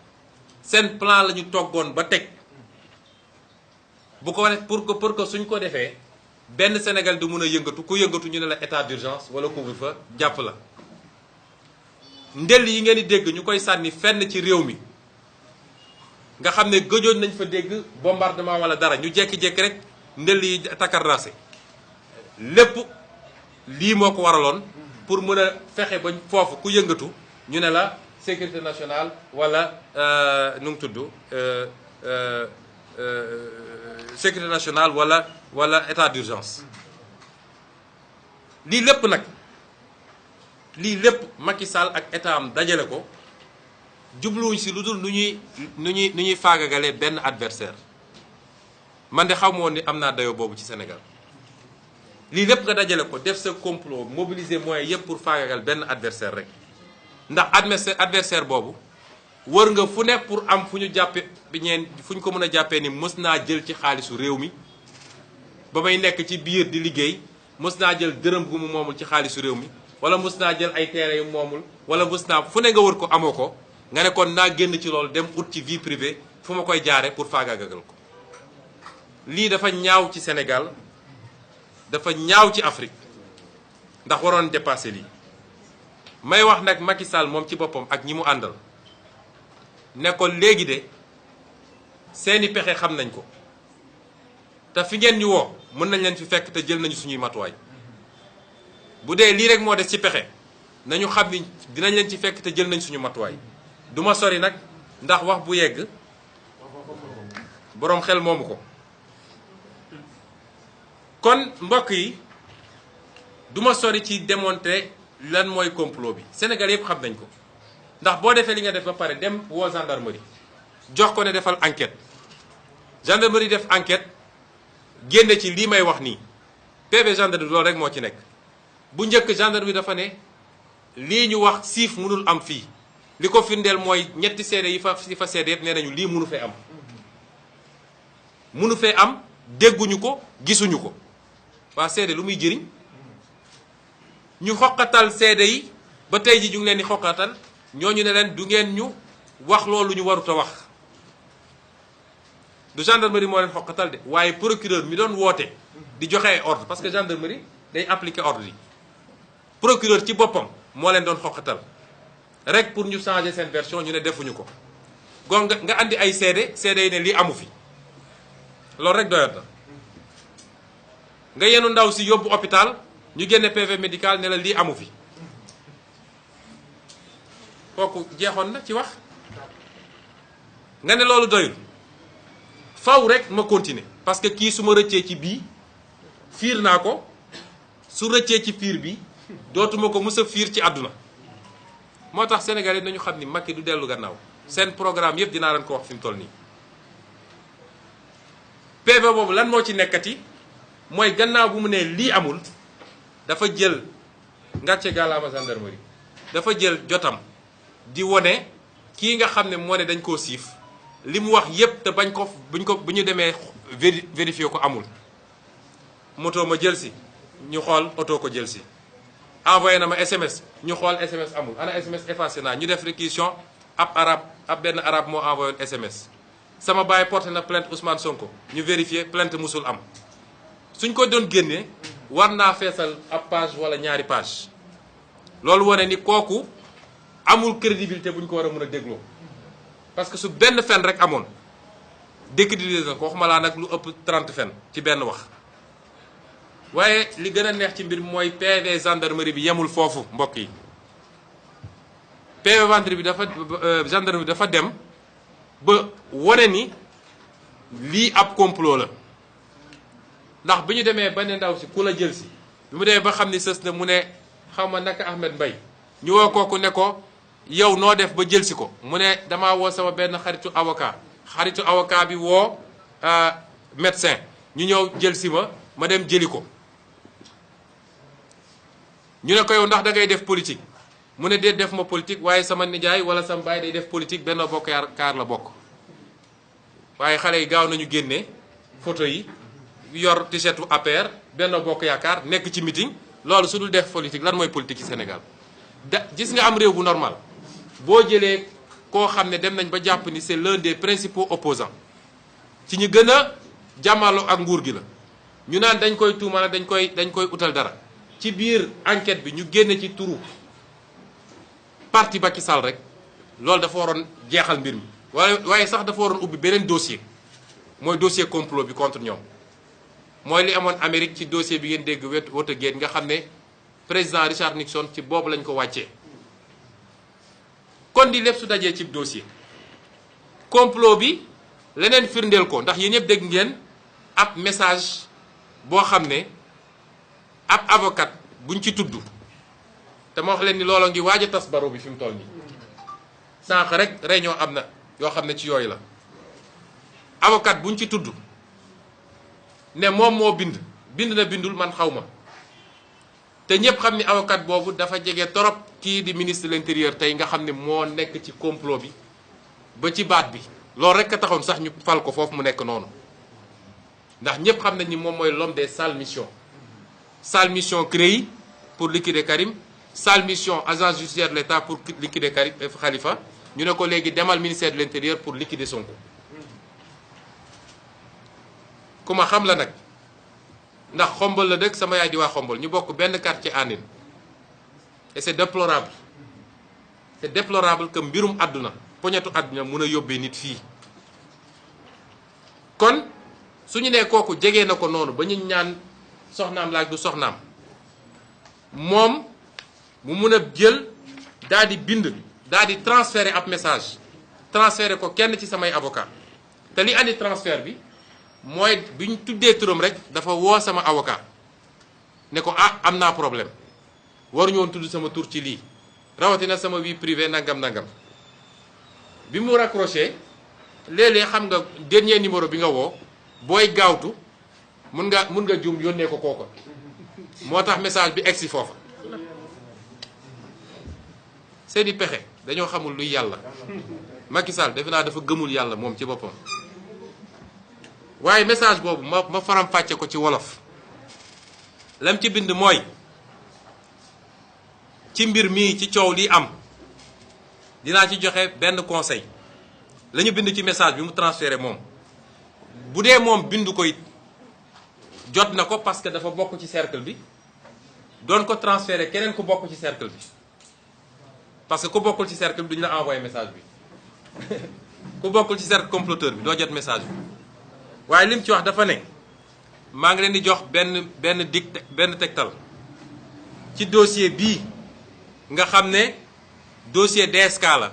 seen plan la ñu toggoon ba teg bu ko def pour que suñ ko defee benn Sénégal du mun a yëngatu ku yëngatu ñu ne la état d'urgence wala couvre-feu jàpp la ndel yi ngeen di dégg ñu koy sànni fenn ci réew mi nga xam ne gëjoon nañ fa dégg bombardement wala dara ñu jékki-jékki rek ndel yi takarrase lépp lii moo ko waraloon pour mën a fexe ba foofu ku yëngatu ñu ne la sécurité nationale wala nu mu tudd sécurité nationale wala état d'urgence lii lépp Macky Sall ak état am dajale ko jubluwuñ si lu dul nu ñuy faagagalee benn adversaire man de xaw ma woon ni am naa dayoo boobu ci Sénégal lii lépp nga dajale ko def sa complot mobiliser moyens yëpp pour faagagal benn adversaire rek ndax adversaire boobu wër nga fu ne pour am fu ñu jàppe fu ñu ko mën a jàppee ni mës naa jël ci xaalisu réew mi ba may nekk ci biir di liggéey mës naa jël dërëm gu mu moomul ci xaalisu réew mi wala mës naa jël ay terrain yu moomul wala mës naa fu ne nga wër ko amoo ko nga ne kon naa génn ci loolu dem ut ci vie privée fu ma koy jaare pour faagaagagal ko lii dafa ñaaw ci Sénégal dafa ñaaw ci Afrique ndax waroon dépasser lii may wax nag Macky Sall moom ci boppam ak ñi mu àndal ne ko léegi de seeni pexe xam nañ ko te fi ngeen ñu woo mën nañ leen fi fekk te jël nañu suñuy matuwaay bu dee lii rek moo des ci pexe nañu xam ni dinañ leen ci fekk te jël nañ suñu matuwaay du ma sori nag ndax wax bu yegg boroom xel moomu ko kon mbokk yi duma sori ci démontrer lan mooy complot bi Sénégal yëpp xam nañ ko ndax boo defee li nga def ba pare dem woo gendarmerie jox ko ne defal enquête gendarmerie def enquête génne ci lii may wax nii PV gendarmerie loolu rek moo ci nekk bu njëkk gendarmerie dafa ne lii ñu wax siif mënul am fii li ko firndeel mooy ñetti seede yi fa seede yëpp nee nañu lii mënu fee am mënu fee am dégguñu ko gisuñu ko waa seede lu muy jëriñ ñu xoqatal seede yi ba tey ji ñu ngi leen di xoqatal ñooñu ne leen du ngeen ñu wax loolu ñu warut a wax du gendarmerie moo leen xoqatal de waaye procureur mi doon woote di joxe ay ordre parce que gendarmerie day appliquer ordre yi procureur ci boppam moo leen doon xoqatal rek pour ñu changer seen version ñu ne defuñu ko gon nga andi ay seede yi ne lii amu fi loolu rek doyat na nga yenu ndaw si yóbbu hôpital ñu génne PV médical ne la lii amu fi kooku jeexoon na ci wax nga ne loolu doyul faw rek ma continuer parce que kii su ma rëccee ci bii fiir naa ko su rëccee ci fiir bi dootuma ko mës a fiir ci àdduna moo tax Sénégalais nañu xam ni Macky du dellu gannaaw seen programme yëpp dinaa leen ko wax fi mu toll nii PV boobu lan moo ci nekkati mooy gannaaw bu mu ne lii amul dafa jël ngàcce gàllaama gendarmerie dafa jël jotam di wone kii nga xam ne moo ne dañ koo siif li mu wax yépp te bu ñu demee vérifier ko amul moto ma jël si ñu xool oto ko jël si envoyé na ma SMS ñu xool SMS amul ana SMS effacé naa ñu def réquisition ab benn arabe moo envoyé SMS sama baay porté na plainte Ousmane Sonko ñu vérifier plainte musul am suñ ko doon génnee war naa feesal ab page wala ñaari page loolu wane ni kooku amul crédibilité bu ñu ko war a mën a dégloo parce que su benn fen rek amoon décrédibiliser na ko waxuma laa nag lu ëpp 30 fen ci benn wax waaye li gën a neex ci mbir mooy PV gendarmerie bi yemul foofu mbokk yi PV gendarmerie bi dafa dem ba wane ni lii ab complot la ndax bi ñu demee ba ne ndaw si ku la jël si bi mu demee ba xam ni sës na mu ne xaw ma naka Ahmed Mbaye ñu woo kooku ne ko yow noo def ba jël si ko mu ne damaa woo sama benn xaritu avocat bi woo médecin ñu ñëw jël si ma dem jëli ko ñu ne ko yow ndax da ngay def politique mu ne dee def ma politique waaye sama nijaay wala sama baay day def politique Benno Bokk Yaakaar la bokk waaye xale yi gaaw nañu génne photo yi yor t-shirt u APR Benno Bokk Yaakaar nekk ci meeting loolu su dul def politique lan mooy politique ci Sénégal gis nga am réew bu normal boo jëlee koo xam ne dem nañ ba jàpp ni c'est l'un des principaux opposants ci ñu gën a jàmmaloo ak nguur gi la ñu naan dañ koy tuumaal dañ koy utal dara ci biir enquête bi ñu génne ci turu parti Macky Sall rek loolu dafa waroon jeexal mbir mi waaye sax dafa waroon ubbi beneen dossier mooy dossier complot bi contre ñoom mooy li amoon Amérique ci dossier bi ngeen dégg Watergate nga xam ne président Richard Nixon ci boobu lañ ko wàccee kon di lépp su dajee ci dossier complot bi leneen firndeel ko ndax yéen ñëpp dégg ngeen ab message boo xam ne ab avocat buñ ci tudd te ma wax leen ni looloo ngi waaj a tas baro bi fi mu toll nii sànq rek réunion am na yoo xam ne ci yooyu la avocat buñ ci tudd ne moom moo bind na bindul man xaw ma te ñëpp xam ni avocat boobu dafa jege torop kii di ministre de l'intérieur tey nga xam ne moo nekk ci complot bi ba ci baat bi loolu rek a taxoon sax ñu fal ko foofu mu nekk noonu ndax ñëpp xam nañ ni moom mooy l'homme des sales missions sale mission CREI pour liquider Karim sale mission agence judiciaire de l'État pour liquider Karim Khalifa ñu ne ko léegi demal ministère de l'intérieur pour liquider Sonko ku ma xam la nag ndax xombal la dëkk sama yaay di waa xombal ñu bokk benn quartier àndin et c'est déplorable que mbirum àdduna poñetu àdduna mun a yóbbee nit fii kon suñu nee kooku jege na ko noonu ba ñu ñaan soxnaam laaj du soxnaam moom mu mun a jël daal di bind daal di transférer ab message transférer ko kenn ci samay avocat te li andi transfert bi mooy bi ñu tuddee turam rek dafa woo sama avocat ne ko ah am naa problème waruñu woon tudd sama tur ci lii rawatina sama vie privée nangam bi mu raccroché léeg-léeg xam nga dernier numéro bi nga woo booy gaawtu mun nga juum yónnee ko kooko moo tax message bi egsi foofa seeni pexe dañoo xamul luy yàlla Macky Sall defe naa dafa gëmul yàlla moom ci boppam waaye message boobu ma faram-fàcce ko ci wolof lam ci bind mooy ci mbir mii ci coow lii am dinaa ci joxe benn conseil la ñu bind ci message bi mu transféré moom bu dee moom bindu ko it jot na ko parce que dafa bokk ci cercle bi doon ko transféré keneen ku bokk ci cercle bi parce que ku bokkul ci cercle bi duñu la envoyé message bi ku bokkul ci cercle comploteur bi doo jot message bi waaye lim ci wax dafa ne maa ngi leen di jox benn tegtal ci dossier bii nga xam ne dossier DSK la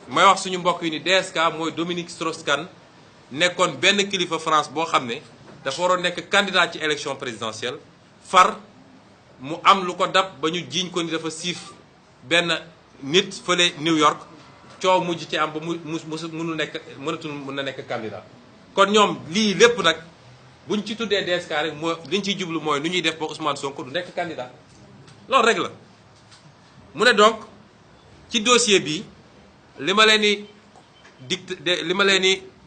may wax suñu mbokk yi ni DSK mooy Dominique Strauss-Kahn nekkoon benn kilifa France boo xam ne dafa waroon nekk candidat ci élection présidentielle far mu am lu ko dab ba ñu jiiñ ko ni dafa siif benn nit fële New York coow mujj ci am ba mën na nekk candidat kon ñoom lii lépp nag buñ ci tuddee DSK rek moo liñ ciy jublu mooy nu ñuy def ba Ousmane Sonko du nekk candidat loolu rek la mu ne donc ci dossier bi li ma leen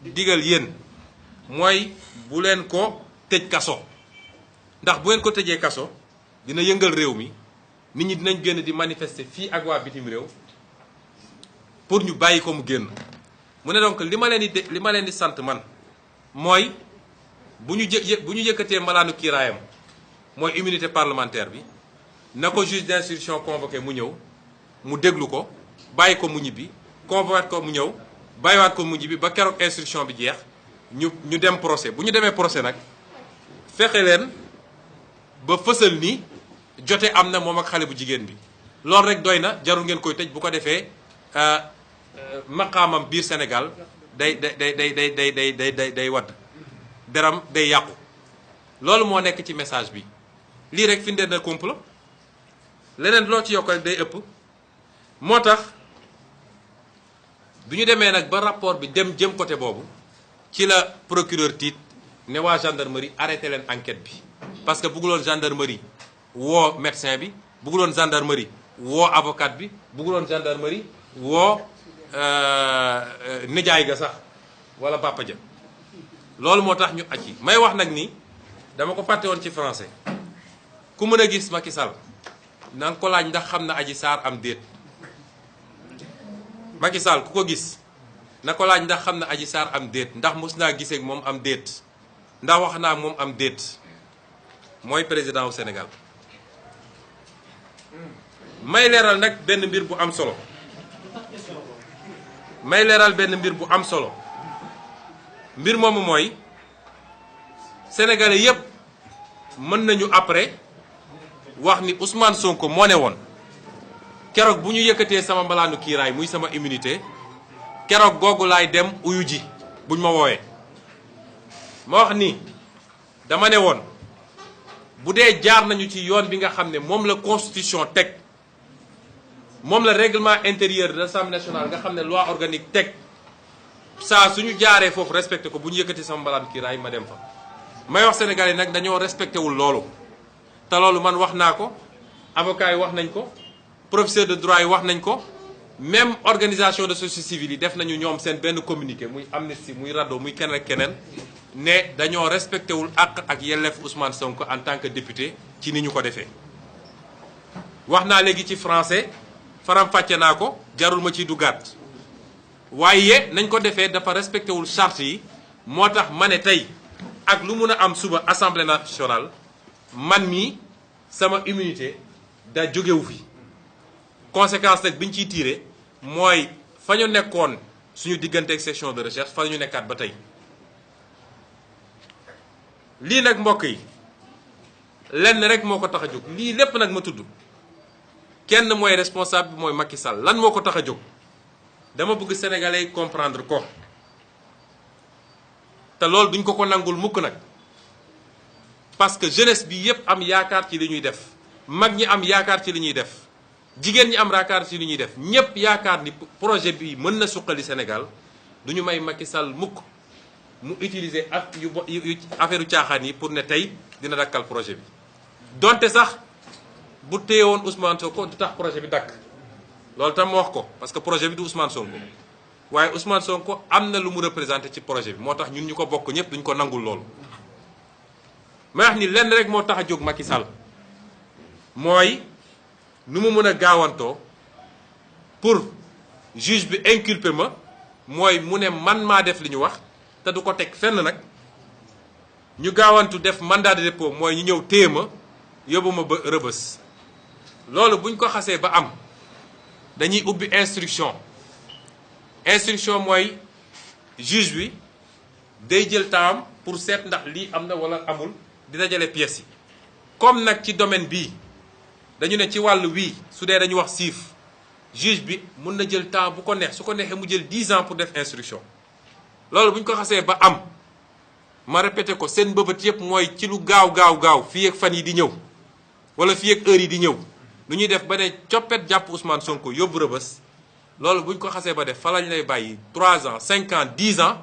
di digal yéen mooy bu leen ko tëj kaso ndax bu ngeen ko tëjee kaso dina yëngal réew mi nit ñi dinañ génn di manifester fii ak waa bitim réew pour ñu bàyyi ko mu génn mu ne donc li ma leen di sant man mooy bu ñu yëkkatee malaanu kiiraayam mooy immunité parlementaire bi na ko juge d'instruction convoqué mu ñëw mu déglu ko bàyyi ko mu ñibbi convoqué ko mu ñëw bàyyiwaat ko mu ñibbi ba keroog instruction bi jeex ñu dem procès bu ñu demee procès nag fexe leen ba fësal ni jote am na moom ak xale bu jigéen bi loolu rek doy na jarul ngeen koy tëj bu ko defee maqaamam biir Sénégal day wadd deram day yàqu loolu moo nekk ci message bi lii rek fi ndee na complot leneen loo ci yokk rek day ëpp moo tax bi ñu demee nag ba rapport bi jëm côté boobu ci la procureur tiit ne waa gendarmerie arrêté leen enquête bi parce que bugguloon gendarmerie woo médecin bi bugguloon gendarmerie woo avocat bi bugguloon gendarmerie woo nijaay ga sax wala papa ja loolu moo tax ñu aj yi may wax nag ni dama ko fàtte woon ci français ku mën a gis Macky Sall na nga ko laaj ndax xam na Adji Sarr am déet Macky Sall ku ko gis na ko laaj ndax xam na Adji Sarr am déet ndax mos naa gisee ak moom am déet ndax wax naa moom am déet mooy président wu Sénégal may leeral nag benn mbir bu am solo mbir moomu mooy sénégalais yépp mën nañu après wax ni Ousmane Sonko moo ne woon keroog bu ñu yëkkatee sama mbalaanu kiiraay muy sama immunité keroog googu laay dem uyu ji buñ ma woowee ma wax ni dama ne woon bu dee jaar nañu ci yoon bi nga xam ne moom la constitution teg moom la règlement intérieur de l'Assemblée nationale nga xam ne loi organique teg saa suñu jaaree foofu respecté ko bu ñu yëkkati sama mbalaanu kiiraay ma dem fa may wax sénégalais nag dañoo respecté wul loolu te loolu man wax naa ko avocat yi wax nañ ko professeur de droit yi wax nañ ko même organisation de société civile yi def nañu ñoom seen benn communiqué muy Amnesty muy RADDHO muy keneen ak keneen ne dañoo respecté wul àq ak yelleef Ousmane Sonko en tant que député ci ni ñu ko defee. wax naa léegi ci français faram-fàcce naa ko jarul ma ciy duggaat waaye nañ ko defee dafa respecté wul charte yi moo tax ma ne tey ak lu mun a am suba assemblée nationale man mii sama immunité da jógewu fi conséquence nag bi ñu ciy tiré mooy fa ñu nekkoon suñu diggante ak section de recherche fa ñu nekkaat ba tey lii nag mbokk yi lenn rek moo ko tax a jóg lii lépp nag ma tudd kenn mooy responsable bi mooy Macky Sall lan moo ko tax a jóg dama bëgg sénégalais yi comprendre ko te loolu duñ ko nangul mukk nag parce que jeunesse bi yépp am yaakaar ci li ñuy def mag ñi am yaakaar ci li ñuy def jigéen ñi am yaakaar ci li ñuy def ñépp yaakaar ni projet bi mën na suqali Sénégal duñu may Macky Sall mukk mu utiliser affaire caaxaan yi pour ne tey dina dakkal projet bi donte sax bu téye woon Ousmane Sonko du tax projet bi dakk loolu tam ma wax ko parce que projet bi du Ousmane Sonko waaye Ousmane Sonko am na lu mu représenté ci projet bi moo tax ñun ñu ko bokk ñëpp duñ ko nangul loolu. may wax ni lenn rek moo tax a jóg Macky Sall mooy nu mu mën a gaawantoo pour juge bi inculpé ma mooy mu ne man maa def li ñu wax te du ko teg fenn nag ñu gaawantu def mandat de dépôt mooy ñu ñëw téye ma yóbbu ma ba rëbës loolu buñ ko xasee ba am dañuy ubbi instruction mooy juge bi day jël temps pour seet ndax lii am na wala amul di dajale pièces yi comme nag ci domaine bii dañu ne ci wàllu wii su dee dañu wax siif juge bi mun na jël temps bu ko neex su ko neexee mu jël 10 ans pour def instruction loolu bu ñu ko xasee ba am ma répété ko seen mbëbët yëpp mooy ci lu gaaw fii ak fan yi di ñëw wala fii ak heure yi di ñëw lu ñuy def ba ne coppet jàpp Ousmane Sonko yóbbu rëbës loolu bu ñu ko xasee ba def fa lañ lay bàyyi 3 ans 5 ans 10 ans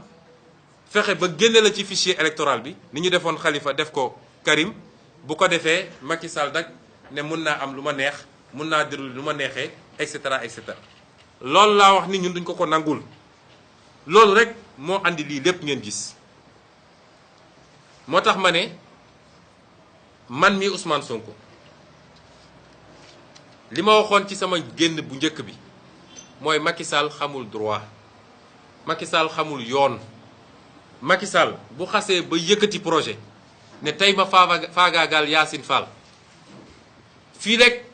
fexe ba génne la ci fichier électoral bi ni ñu defoon Khalifa def ko Karim bu ko defee Macky Sall nag ne mun naa am lu ma neex mun naa déroulé lu ma neexee et cetera et cetera loolu laa wax ni ñun duñ ko nangul loolu rek moo andi lii lépp ngeen gis moo tax ma ne man mi Ousmane Sonko li ma waxoon ci sama génn bu njëkk bi mooy Macky Sall xamul droit Macky Sall xamul yoon Macky Sall bu xasee ba yëkkati projet ne tey ma faagaagal Yacine Fall fii rek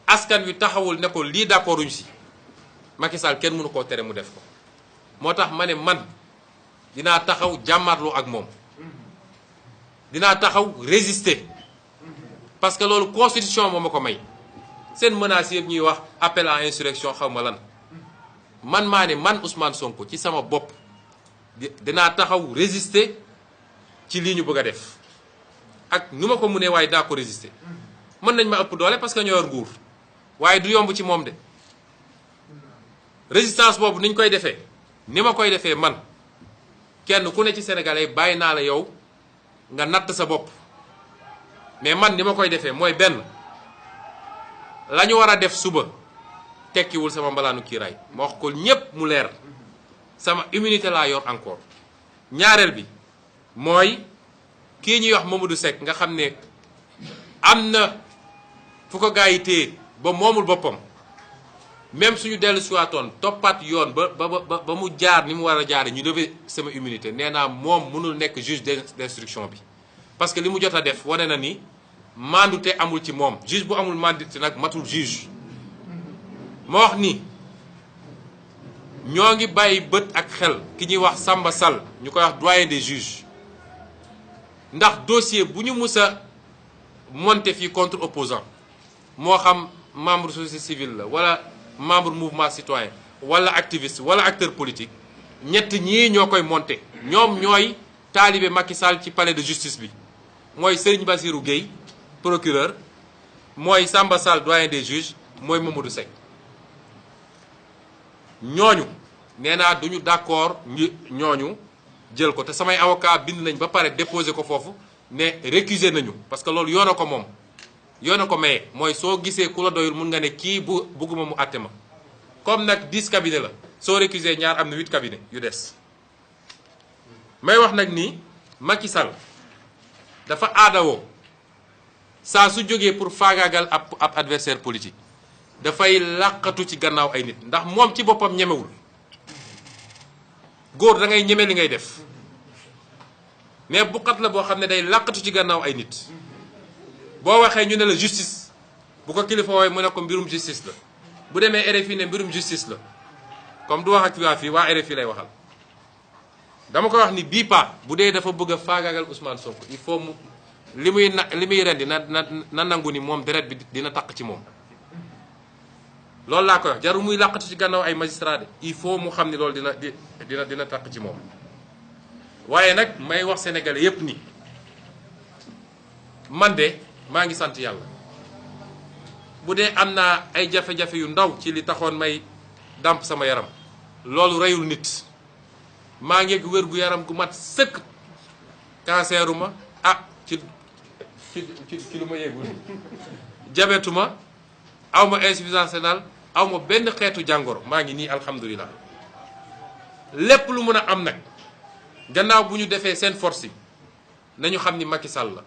askan wi taxawul ne ko lii d'accorduñ si Macky Sall kenn mënu koo tere mu def ko moo tax ma ne man dinaa taxaw jàmmarloo ak moom dinaa taxaw résister parce que loolu constitution moo ma ko may seen menaces yëpp ñuy wax appel à insurrection xaw ma lan man maa ne man Ousmane Sonko ci sama bopp dinaa taxaw résister ci lii ñu bëgg a def ak nu ma ko mënee waaye daa ko résister mën nañ ma ëpp doole parce que ñoo yor nguur waaye du yomb ci moom de résistance boobu niñ koy defee ni ma koy defee man kenn ku ne ci sénégalais bàyyi naa la yow nga natt sa bopp mais man ni ma koy defee mooy benn la ñu war a def suba tekkiwul sama mbalaanu kiiraay ma wax ko ñépp mu leer sama immunité laa yor encore ñaareel bi mooy kii ñuy wax Mamadou Seck nga xam ne am na fu ko gaa yi téye ba moomul boppam même suñu dellu siwaatoon toppaat yoon ba mu jaar ni mu war a jaare ñu lever sama immunité nee naa moom mënul nekk juge d'instruction bi parce que li mu jot a def wane na ni mandute amul ci moom juge bu amul mandute nag matul juge ma wax ni ñoo ngi bàyyi bët ak xel ki ñuy wax Samba Sall ñu koy wax doyen des juges ndax dossier bu ñu mus a monter fii contre opposant moo xam membre société civile la wala membre mouvement citoyen wala activiste wala acteur politique ñett ñii ñoo koy monter ñoom ñooy taalibe Macky Sall ci palais de justice bi mooy Serigne Bassirou Gueye procureur mooy Samba Sall doyen des juges mooy Mamadou Seck ñooñu nee naa duñu d'accord ñooñu jël ko te samay avocat bind nañ ba pare déposé ko foofu ne récusé nañu parce que loolu yoon a ko moom yoon a ko maye mooy soo gisee ku la doyul mun nga ne kii bugguma mu àtte ma comme nag 10 cabinet la soo récusé ñaar am na 8 cabinet yu des may wax nag ni Macky Sall dafa aadawoo saa su jógee pour faagaagal ab adversaire politique dafay làqatu ci gannaaw ay nit ndax moom ci boppam ñemewul góor da ngay ñeme li ngay def mais buqat la boo xam ne day làqatu ci gannaaw ay nit boo waxee ñu ne la justice bu ko kilifa wooye mu ne ko mbirum justice la bu demee RFI ne mbirum justice la comme du wax ak waa fii waa RFI lay waxal dama ko wax ni bii pa bu dee dafa bëgg a faagaagal Ousmane Sonko il faut mu li muy rendi na nangu ni moom deret bi dina taq ci moom loolu laa koy wax jarul muy làqatu ci gannaaw ay magistrat de il faut mu xam ni loolu dina taq ci moom waaye nag may wax sénégalais yépp ni man de maa ngi sant yàlla bu dee am naa ay jafe-jafe yu ndaw ci li taxoon may dàmp sama yaram loolu reyul nit maa ngi wér gu yaram gu mat sëkk canceruma ci lu ma yéegul jabetuma awma insuffisance rénale awma benn xeetu jàngoro maa ngi nii alhamdulilah lépp lu mën a am nag gannaaw bu ñu defee seen force yi nañu xam ni Macky Sall la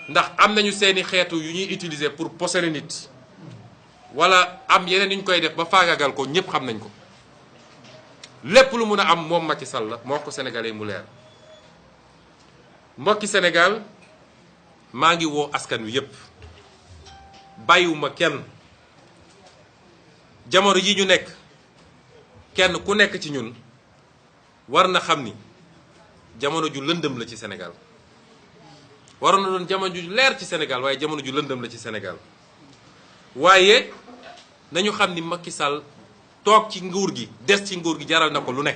ndax am nañu seeni xeetu yu ñuy utiliser pour posséder nit wala am yeneen yu ñu koy def ba faagagal ko ñëpp xam nañ ko lépp lu mun a am moom Macky Sall la moo ko sénégalais mu leer mbokki Sénégal maa ngi woo askan wi yépp bàyyiwuma kenn jamono yi ñu nekk kenn ku nekk ci ñun war na xam ni jamono ju lëndëm la ci Sénégal waroon na doon jamono ju leer ci Sénégal waaye jamono ju lëndëm la ci Sénégal waaye nañu xam ni Macky Sall toog ci nguur gi des ci nguur gi jaral na ko lu ne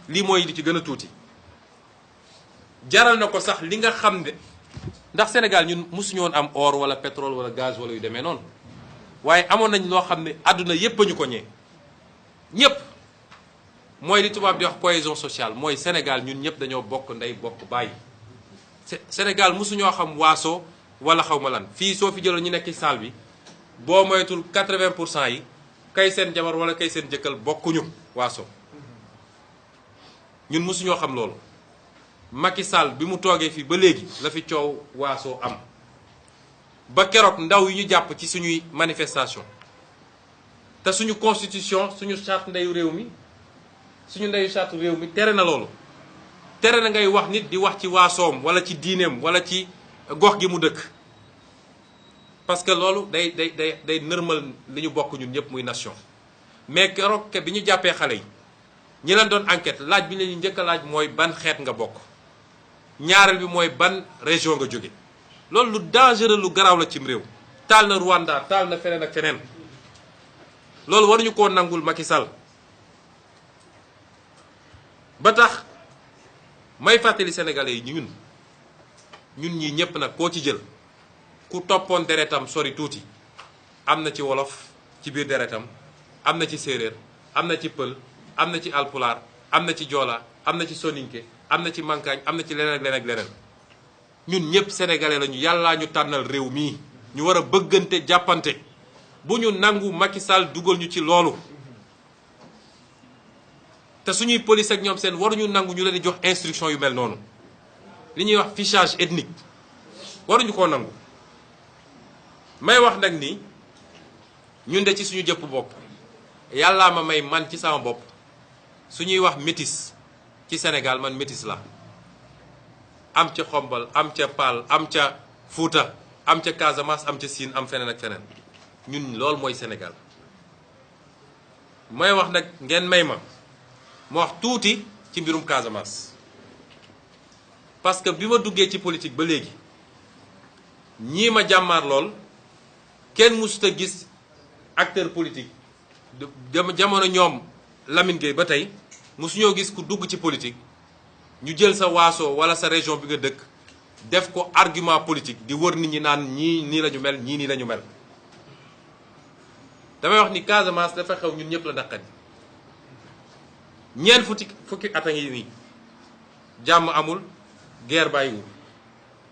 lii mooy li ci gën a tuuti jaral na ko sax li nga xam ne ndax Sénégal ñun mosuñu woon am or wala pétrole wala gaz wala yu demee noonu waaye amoon nañ loo xam ne àdduna yépp a ñu ko ñee ñépp mooy li tubaab di wax cohésion sociale mooy Sénégal ñun ñëpp dañoo bokk ndey bokk bàyyi Sénégal mosuñoo xam waaso wala xaw ma lan fii soo fi jëloon ñu nekk ci salle bi boo moytul 80% yi kay seen jabar wala kay seen jëkkal bokkuñu waaso ñun mosuñoo xam loolu Macky Sall bi mu toogee fii ba léegi la fi coow waaso am ba keroog ndaw yi ñu jàpp ci suñuy manifestation te suñu constitution suñu charte ndeyu réew mi suñu ndeyu charte réew mi tere na loolu tere na ngay wax nit di wax ci waasoom wala ci diineem wala ci gox gi mu dëkk parce que loolu day nërmal li ñu bokk ñun ñëpp muy nation mais keroog bi ñu jàppee xale yi ñi leen doon enquête laaj bi leen njëkk a laaj mooy ban xeet nga bokk ñaareel bi mooy ban région nga jóge loolu lu dangereux lu garaaw la cim réew taal na Rwanda taal na feneen ak feneen loolu waruñu koo nangul Macky Sall ba tax may fàttali sénégalais yi ñun ñii ñëpp nag koo ci jël ku toppoon deretam sori tuuti am na ci wolof ci biir deretam am na ci séeréer am na ci pël am na ci alpulaar am na ci joola am na ci soninke am na ci mankaañ am na ci leneen ak leneen ak leneen ñun ñëpp sénégalais lañu yàllaa ñu tànnal réew mii ñu war a bëggante jàppante bu ñu nangu Macky Sall dugal ñu ci loolu te suñuy police ak ñoom seen waruñu nangu ñu leen di jox instruction yu mel noonu li ñuy wax fichage ethnique waruñu koo nangu may wax nag ni ñun de ci suñu jëpp bopp yàllaa ma may man ci sama bopp suñuy wax métis ci Sénégal man métis la am ca xombal am ca Paal am ca Fuuta am ca Casamance am ca Siin am feneen ak feneen ñun loolu mooy Sénégal may wax nag ngeen may ma wax tuuti ci mbirum Casamance parce que bi ma duggee ci politique ba léegi ñii ma jàmmaar lool kenn mësut a gis acteur politique jamono ñoom Lamine Gueye ba tey mësuñoo gis ku dugg ci politique ñu jël sa waaso wala sa région bi nga dëkk def ko argument politique di wër nit ñi naan ñii nii la ñu mel ñii nii la ñu mel damay wax ni Casamance dafa xew ñun ñëpp la naqari ñeent fukki at a ngi nii jàmm amul guerre bàyyiwul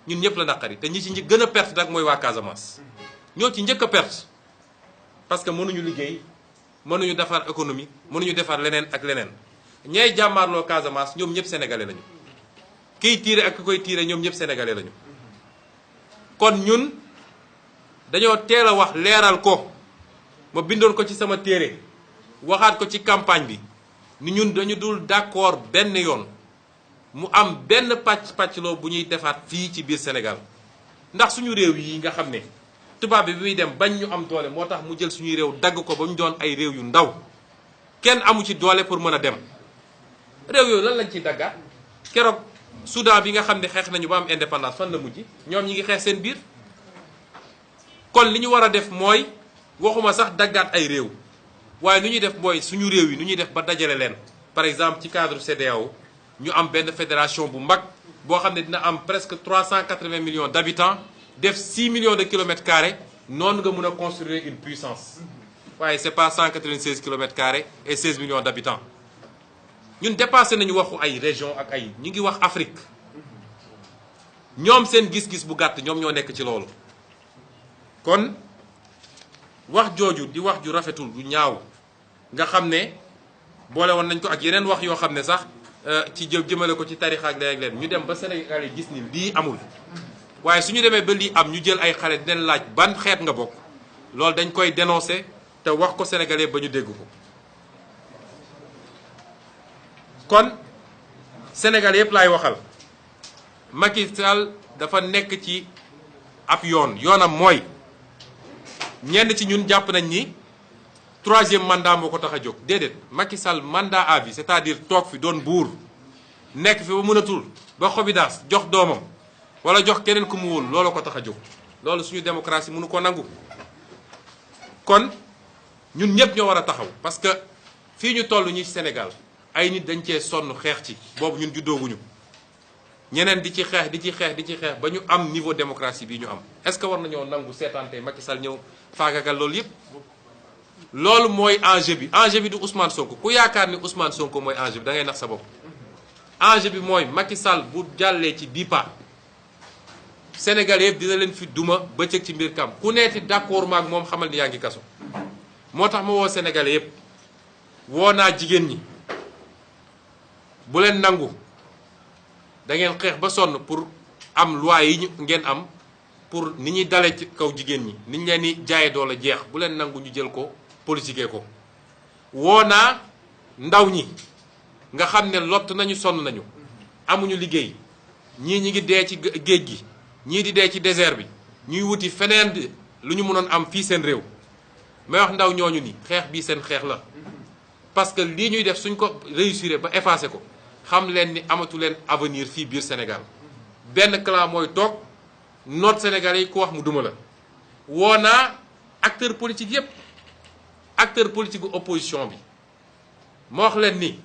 ñun ñëpp la naqari te ñi ci gën a perte nag mooy waa Casamance ñoo ci njëkk a perte parce que mënuñu liggéey mënuñu defar économie mënuñu defar leneen ak leneen ñay jàmmaarloo Casamance ñoom ñëpp sénégalais lañu kiy tiire ak ki koy tiire ñoom ñëpp sénégalais lañu kon ñun dañoo teel a wax leeral ko ma bindoon ko ci sama téere waxaat ko ci campagne bi ni ñun dañu dul d'accord benn yoon mu am benn pàccloo bu ñuy defaat fii ci biir Sénégal ndax suñu réew yi nga xam ne tubaab bi muy dem bañ ñu am doole moo tax mu jël suñuy réew dagg ko ba ñu doon ay réew yu ndaw kenn amu ci doole pour mën a dem réew yooyu lan lañ ciy daggaat keroog Soudan bi nga xam ne xeex nañu ba am indépendance fan la mujj ñoom ñi ngi xeex seen biir kon li ñu war a def mooy waxuma sax daggaat ay réew waaye nu ñuy def mooy suñu réew yi nu ñuy def ba dajale leen par exemple ci cadre CEDEAO ñu am benn fédération bu mag boo xam ne dina am presque 380 millions d'habitants def 6 millions de kilomètres carrés noonu nga mën a construire une puissance waaye c'est pas 196 kilomètres carrés et 16 millions d'habitants ñun dépassé nañu waxu ay région ak ay ñu ngi wax Afrique ñoom seen gis-gis bu gàtt ñoom ñoo nekk ci loolu kon wax jooju di wax ju rafetul du ñaaw nga xam ne boole woon nañ ko ak yeneen wax yoo xam ne sax ci jëmale ko ci tarixa ak leen ñu dem ba Sénégal yi gis ni lii amul waaye su ñu demee ba lii am ñu jël ay xale dinañ laaj ban xeet nga bokk loolu dañ koy dénoncer te wax ko sénégalais ba ñu dégg ko kon Sénégal yëpp laay waxal Macky Sall dafa nekk ci ab yoonam mooy ñenn ci ñun jàpp nañ ni 3e mandat moo ko tax a jóg déedéet Macky Sall mandat à vie c'est-à-dire toog fi doon buur nekk fi ba mënatul ba xobidaas jox doomam wala jox keneen ku mu wóolu loolu ko tax a jóg loolu suñu démocratie mënu ko nangu kon ñun ñëpp ñoo war a taxaw parce que fii ñu toll ñi ci Sénégal ay nit dañ cee sonn xeex ci boobu ñun juddooguñu ñeneen di ci xeex ba ñu am niveau démocratie bii ñu am est-ce que war nañoo nangu seetaante Macky Sall ñëw faagagal loolu yëpp loolu mooy enjeu bi du Ousmane Sonko ku yaakaar ni Ousmane Sonko mooy enjeu bi da ngay nax sa bopp enjeu bi mooy Macky Sall bu jàllee ci bii pa Sénégal yëpp dina leen fi duma bëccëg ci mbir kam ku neeti d'accord maak moom xamal ni yaa ngi kaso moo tax ma woo Sénégalais yëpp woo naa jigéen ñi bu leen nangu da ngeen xeex ba sonn pour am loi yi ngeen am pour ni ñuy dalee ci kaw jigéen ñi ni ñu leen di jaaye doole jeex bu leen nangu ñu jël ko politiquer ko woo naa ndaw ñi nga xam ne lott nañu sonn nañu amuñu liggéey ñii ñi ngi dee ci géej gi ñii di dee ci désert bi ñuy wuti feneen lu ñu mënoon am fii seen réew may wax ndaw ñooñu ni xeex bii seen xeex la parce que lii ñuy def suñ ko réussir ba effacé ko xam leen ni amatu leen avenir fii biir Sénégal benn clan mooy toog noot Sénégal yi ku wax mu duma la woo naa acteur politique yépp acteur politique gu opposition bi ma wax leen ni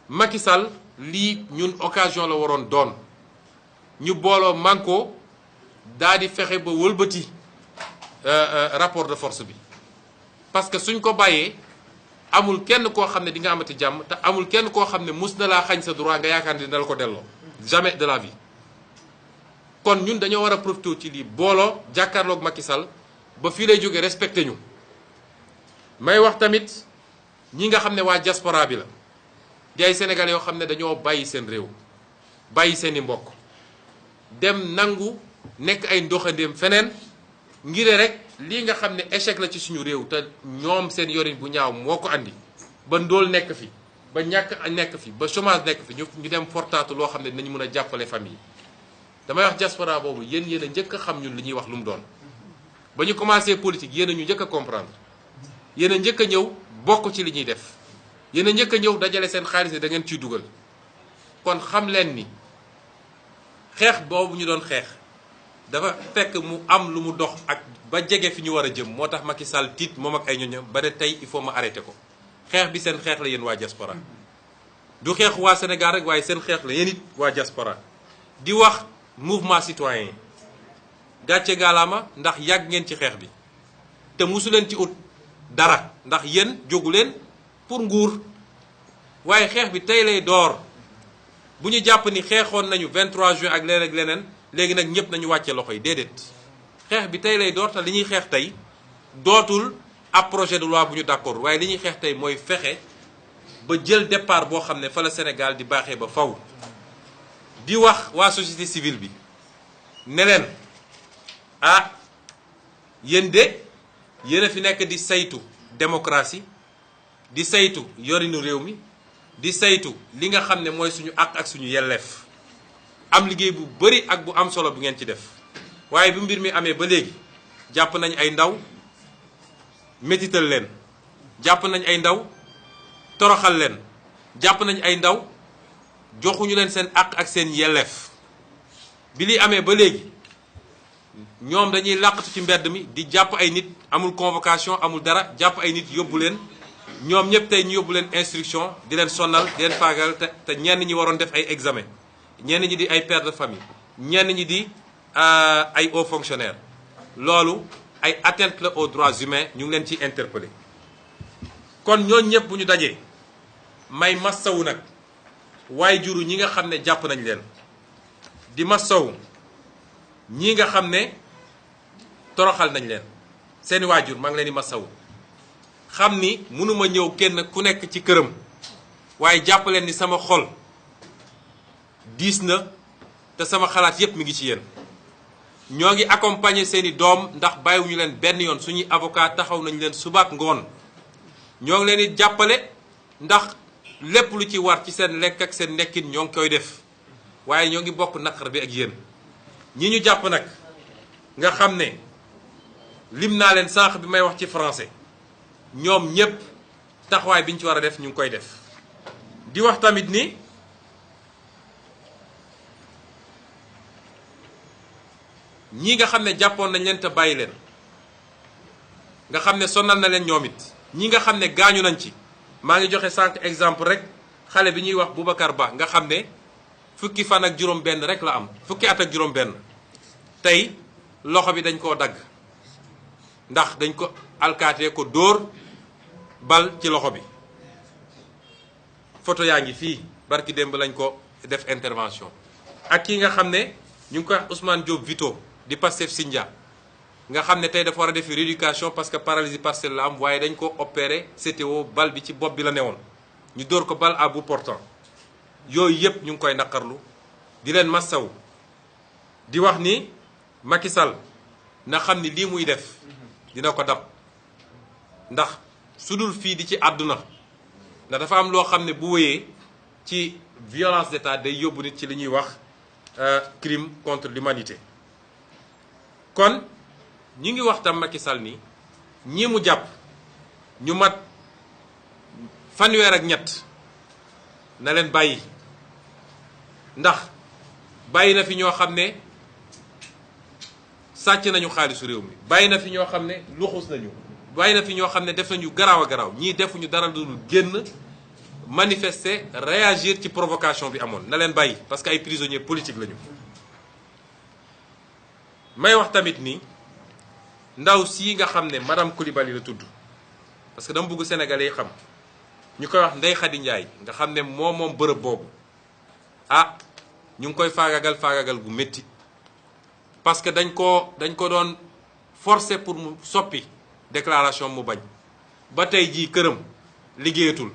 Macky Sall lii ñun occasion la waroon doon ñu booloo manko daal di fexe ba wëlbati rapport de force bi parce que suñ ko bàyyee amul kenn koo xam ne di nga amati jàmm te amul kenn koo xam ne mus na laa xañ sa droit nga yaakaar ni dina la ko delloo jamais de la vie kon ñun dañoo war a profité ci lii booloo jàkkaarloog Macky Sall ba fii lay jógee respecté ñu may wax tamit ñi nga xam ne waa diaspora bi la di ay Sénégalais yoo xam ne dañoo bàyyi seen réew bàyyi seeni mbokk dem nangu nekk ay ndoxandéem feneen ngir rek lii nga xam ne échec la ci suñu réew te ñoom seen yorin bu ñaaw moo ko andi ba ndóol nekk fi ba ñàkk nekk fi ba chômage nekk fi ñu dem fortaatu loo xam ne dinañu mën a jàppale famille damay wax diaspora boobu yéen a njëkk a xam ñun li ñuy wax lu mu doon ba ñu commencé politique yéen a ñu njëkk a comprendre yéen a njëkk a ñëw bokk ci li ñuy def yéen a njëkk a ñëw dajale seen xaalis ne da ngeen ciy dugal kon xam leen ni xeex boobu ñu doon xeex dafa fekk mu am lu mu dox ak ba jege fi ñu war a jëm moo tax Macky Sall tiit moom ak ay ñoñam ba ne tey il faut ma arrêté ko xeex bi seen xeex la yéen waa diaspora du xeexu waa Sénégal rek waaye seen xeex la yéen it waa diaspora di wax mouvement citoyen gàcce ngaalaama ndax yàgg ngeen ci xeex bi te mosu leen ci ut dara ndax yéen jógu leen pour nguur waaye xeex bi tey lay door bu ñu jàpp ni xeexoon nañu 23 juin ak leneen ak leneen léegi nag ñëpp nañu wàcce loxo yi déedéet xeex bi tey lay door te li ñuy xeex tey dootul ab projet de loi bu ñu d'accord waaye li ñuy xeex tey mooy fexe ba jël départ boo xam ne fa la Sénégal di baaxee ba faw di wax waa société civile bi ne leen ah yéen de yéen a fi nekk di saytu démocratie di saytu yorinu réew mi di saytu li nga xam ne mooy suñu àq ak suñu yelleef am liggéey bu bari ak bu am solo bu ngeen ci def waaye bi mbir mi amee ba léegi jàpp nañ ay ndaw métital leen jàpp nañ ay ndaw toroxal leen jàpp nañ ay ndaw joxuñu leen seen àq ak seen yelleef bi li amee ba léegi ñoom dañuy làqatu ci mbedd mi di jàpp ay nit amul convocation amul dara jàpp ay nit yóbbu leen ñoom ñëpp tey ñu yóbbu leen instruction di leen sonnal di leen faagal te te ñenn ñi waroon def ay examen ñenn ñi di ay pères de famille ñenn ñi di ay hauts fonctionnaires loolu ay atteinte la aux droits humains ñu ngi leen ciy interpellé kon ñooñu ñëpp bu ñu dajee may massawu nag waaye juru ñi nga xam ne jàpp nañ leen di massawu ñi nga xam ne toroxal nañ leen seeni waajur maa ngi leen di massawu xam ni mënuma ñëw kenn ku nekk ci këram waaye jàpp leen ni sama xol diis na te sama xalaat yépp mi ngi ci yéen ñoo ngi accompagner seeni doom ndax bàyyiwuñu leen benn yoon suñuy avocat taxaw nañ leen subaak ngoon ñoo ngi leen di jàppale ndax lépp lu ci war ci seen lekk ak seen nekkin ñoo ngi koy def waaye ñoo ngi bokk naqar bi ak yéen ñi ñu jàpp nag nga xam ne lim naa leen sànq bi may wax ci français ñoom ñépp taxawaay bi ñu ci war a def ñu ngi koy def di wax tamit ni ñii nga xam ne jàppoon nañ leen te bàyyi leen nga xam ne sonal na leen ñoom it ñi nga xam ne gaañu nañ ci maa ngi joxe sànq exemple rek xale bi ñuy wax Boubacar Ba nga xam ne fukki fan ak juróom benn rek la am fukki at ak juróom benn tey loxo bi dañ koo dagg ndax dañ ko alkaatee ko dóor bal ci loxo bi photo yaa ngi fii barki démb lañ ko def intervention ak ki nga xam ne ñu ngi koy wax Ousmane Diop Vito di Pastef Sindia nga xam ne tey dafa war a def rééducation parce que paralysie partielle la am waaye dañ ko opéré CTO bal bi ci bopp bi la newoon ñu dóor ko bal à bout portant yooyu yëpp ñu ngi koy naqarlu di leen massaw di wax ni Macky Sall na xam ni lii muy def dina ko dab ndax su dul fii di ci àdduna ndax dafa am loo xam ne bu wéyee ci violence d'État day yóbbu nit ci li ñuy wax crime contre l'humanité kon ñi ngi wax tam Macky Sall ni ñi mu jàpp ñu mat fanweer ak ñett na leen bàyyi ndax bàyyi na fi ñoo xam ne sàcc nañu xaalisu réew mi bàyyi na fi ñoo xam ne luxus nañu bàyyi na fi ñoo xam ne def nañu garaaw a garaaw ñii defuñu dara dul génn manifester réagir ci provocation bi amoon na leen bàyyi parce que ay prisonniers politiques lañu. may wax tamit ni ndaw sii nga xam ne madame Coulibaly la tudd parce que dama bëgg sénégalais yi xam ñu koy wax Ndeye Khady Ndiaye nga xam ne moom bërëb boobu ah ñu ngi koy faagagal gu métti parce que dañ ko doon forcer pour mu soppi déclaration mu bañ ba tey jii këram liggéeyatul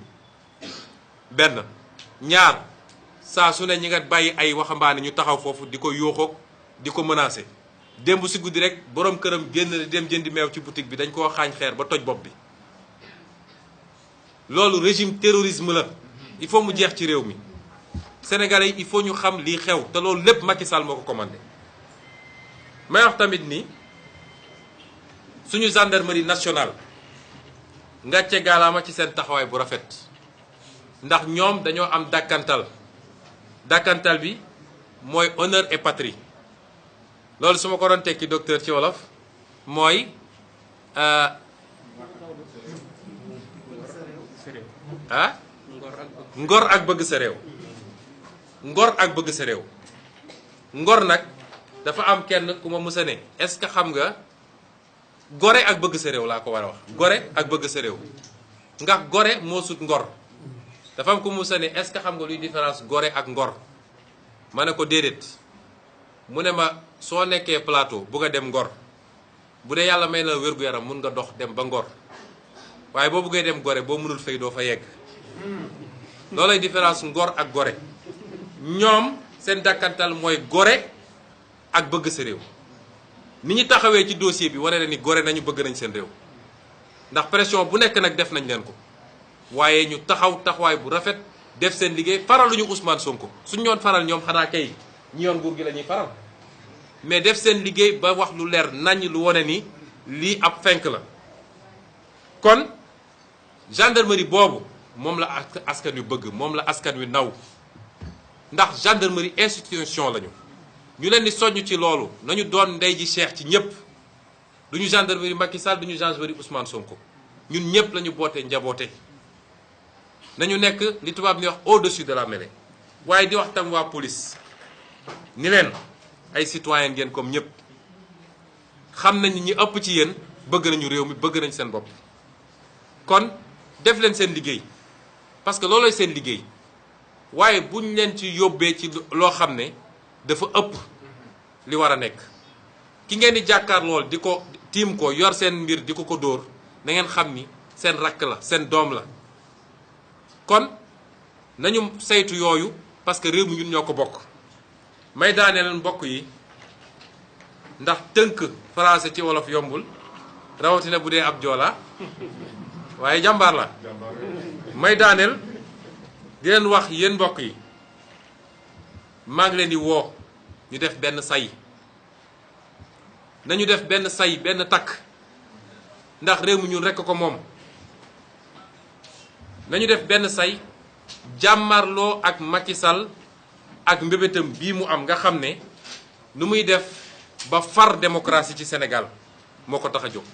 benn ñaar saa su ne ñi nga bàyyi ay waxambaane ñu taxaw foofu di ko yóoxoog di ko menacer démb si guddi rek borom këram génn dem jëndi meew ci boutique bi dañ koo xaañ xeer ba toj bopp bi loolu régime terrorisme la il faut mu jeex ci réew mi sénégalais yi il faut ñu xam lii xew te loolu lépp Macky Sall moo ko commandé may wax tamit ni suñu gendarmerie nationale ngàcce gaalaama ci seen taxawaay bu rafet ndax ñoom dañoo am dàkkantal bi mooy honneur et patrie loolu su ma ko doon tekki docteur ci wolof mooy ngor ak bëgg sa réew ngor ak bëgg sa réew ngor nag dafa am kenn ku ma mësa ne est-ce que xam nga gore ak bëgg sa réew laa ko war a wax gore ak bëgg sa réew ndax gore moo sut ngor dafa am ku mësa ne est-ce que xam nga luy différence gore ak ngor ma ne ko déedéet mu ne ma soo nekkee plateau bugg a dem ngor bu dee yàlla may na wér-gu-yaram mun nga dox dem ba ngor waaye boo buggee dem gore boo mënul fay doo fa yegg loolay différence ngor ak gore ñoom seen dàkkantal mooy gore ak bëgg sa réew ni ñu taxawee ci dossier bi wane na ni gore nañu bëgg nañ seen réew ndax pression bu nekk nag def nañ leen ko waaye ñu taxawaay bu rafet def seen liggéey faraluñu Ousmane Sonko suñ ñoon faral ñoom xanaa kay ñi yoon nguur gi la ñuy faral mais def seen liggéey ba wax lu leer naññ lu wane ni lii ab fenk la kon gendarmerie boobu moom la askan wi bëgg moom la askan wi naw ndax gendarmerie institution lañu ñu leen di soññ ci loolu nañu doon ndey ji Cheikh ci ñëpp duñu gendarmerie Macky Sall duñu gendarmerie Ousmane Sonko ñun ñëpp la ñu boote njaboote nañu nekk li tubaab ni wax au-dessus de la mêlée waaye di wax tam waa police ni leen ay citoyen ngeen comme ñëpp xam nañ ñi ëpp ci yéen bëgg nañu réew mi bëgg nañ seen bopp kon def leen seen liggéey parce que loolooy seen liggéey waaye buñ leen ci yóbbee ci loo xam ne dafa ëpp li war a nekk ki ngeen di jàkkaar lool di ko tiim ko yor seen mbir di ko dóor na ngeen xam ni seen rakk la seen doom la kon nañu saytu yooyu parce que réew mi ñun ñoo ko bokk may daaneel mbokk yi ndax tënk français ci wolof yombul rawatina bu dee ab joola waaye jàmbaar la may daaneel di leen wax yéen mbokk yi maa ngi leen di woo ñu def benn say nañu def benn say benn takk ndax réew mi ñun rekk ko moom nañu def benn say jàmmarloo ak Macky Sall ak mbébétam bii mu am nga xam ne nu muy def ba far démocratie ci Sénégal moo ko tax a jóg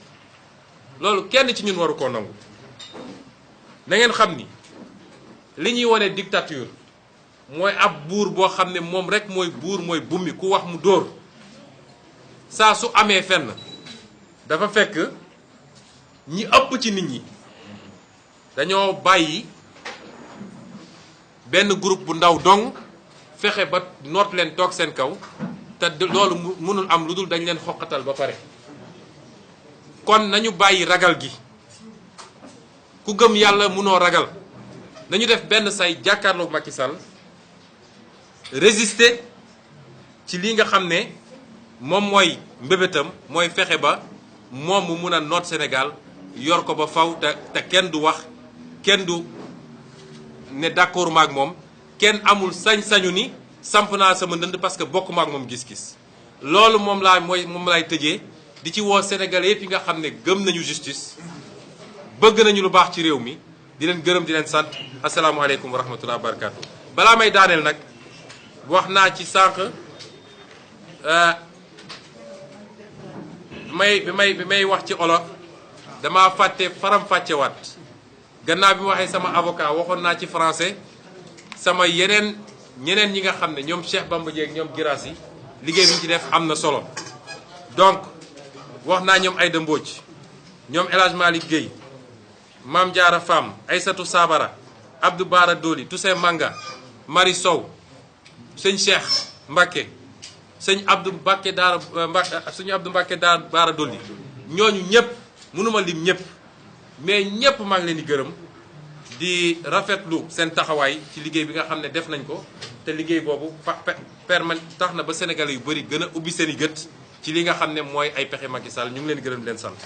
loolu kenn ci ñun waru koo nangu na ngeen xam ni li ñuy wane dictature mooy ab buur boo xam ne moom rek mooy buur mooy bummi ku wax mu dóor saa su amee fenn dafa fekk ñi ëpp ci nit ñi dañoo bàyyi benn groupe bu ndaw dong fexe ba noot leen toog seen kaw te loolu mënul am lu dul dañ leen xoqatal ba pare kon nañu bàyyi ragal gi ku gëm yàlla mënoo ragal nañu def benn say jàkkaarloog Macky Sall résister ci li nga xam ne moom mooy mbébétam mooy fexe ba moom mu mun a noot Sénégal yor ko ba faw te kenn du wax kenn du ne d'accord maak moom kenn amul sañ-sañu ni samp naa sama ndënd parce que bokk maak moom gis-gis loolu moom laay tëjee di ci woo Sénégalais yëpp yi nga xam ne gëm nañu justice bëgg nañu lu baax ci réew mi di leen gërëm di leen sant asalaamualeykum wa rahmatulah wa barakaatu. balaa may daaneel nag wax naa ci sànq bi may wax ci olof dama fàtte faram-fàccewaat gannaaw bi ma waxee sama avocat waxoon naa ci français sama ñeneen ñi nga xam ne ñoom Cheikh Bamba Dièye ñoom Girassi liggéey bi ñu ci def am na solo donc wax naa ñoom Aïda Mbodj ñoom El Hadj Malick Guèye Mame Diarra Fam Aïssatou Sabara Abdou Bara Dolly Toussaint Manga Marie Sow sëñ Cheikh Mbacké sëñ Abdou Mbacké Daara Bara Dolly ñooñu ñëpp mënuma lim ñëpp mais ñëpp maa ngi leen di gërëm di rafetlu seen taxawaay ci liggéey bi nga xam ne def nañ ko te liggéey boobu tax na ba Sénégalais yu bëri gën a ubbi seen i gët ci li nga xam ne mooy ay pexe Macky Sall ñu ngi leen gërëm di leen sant.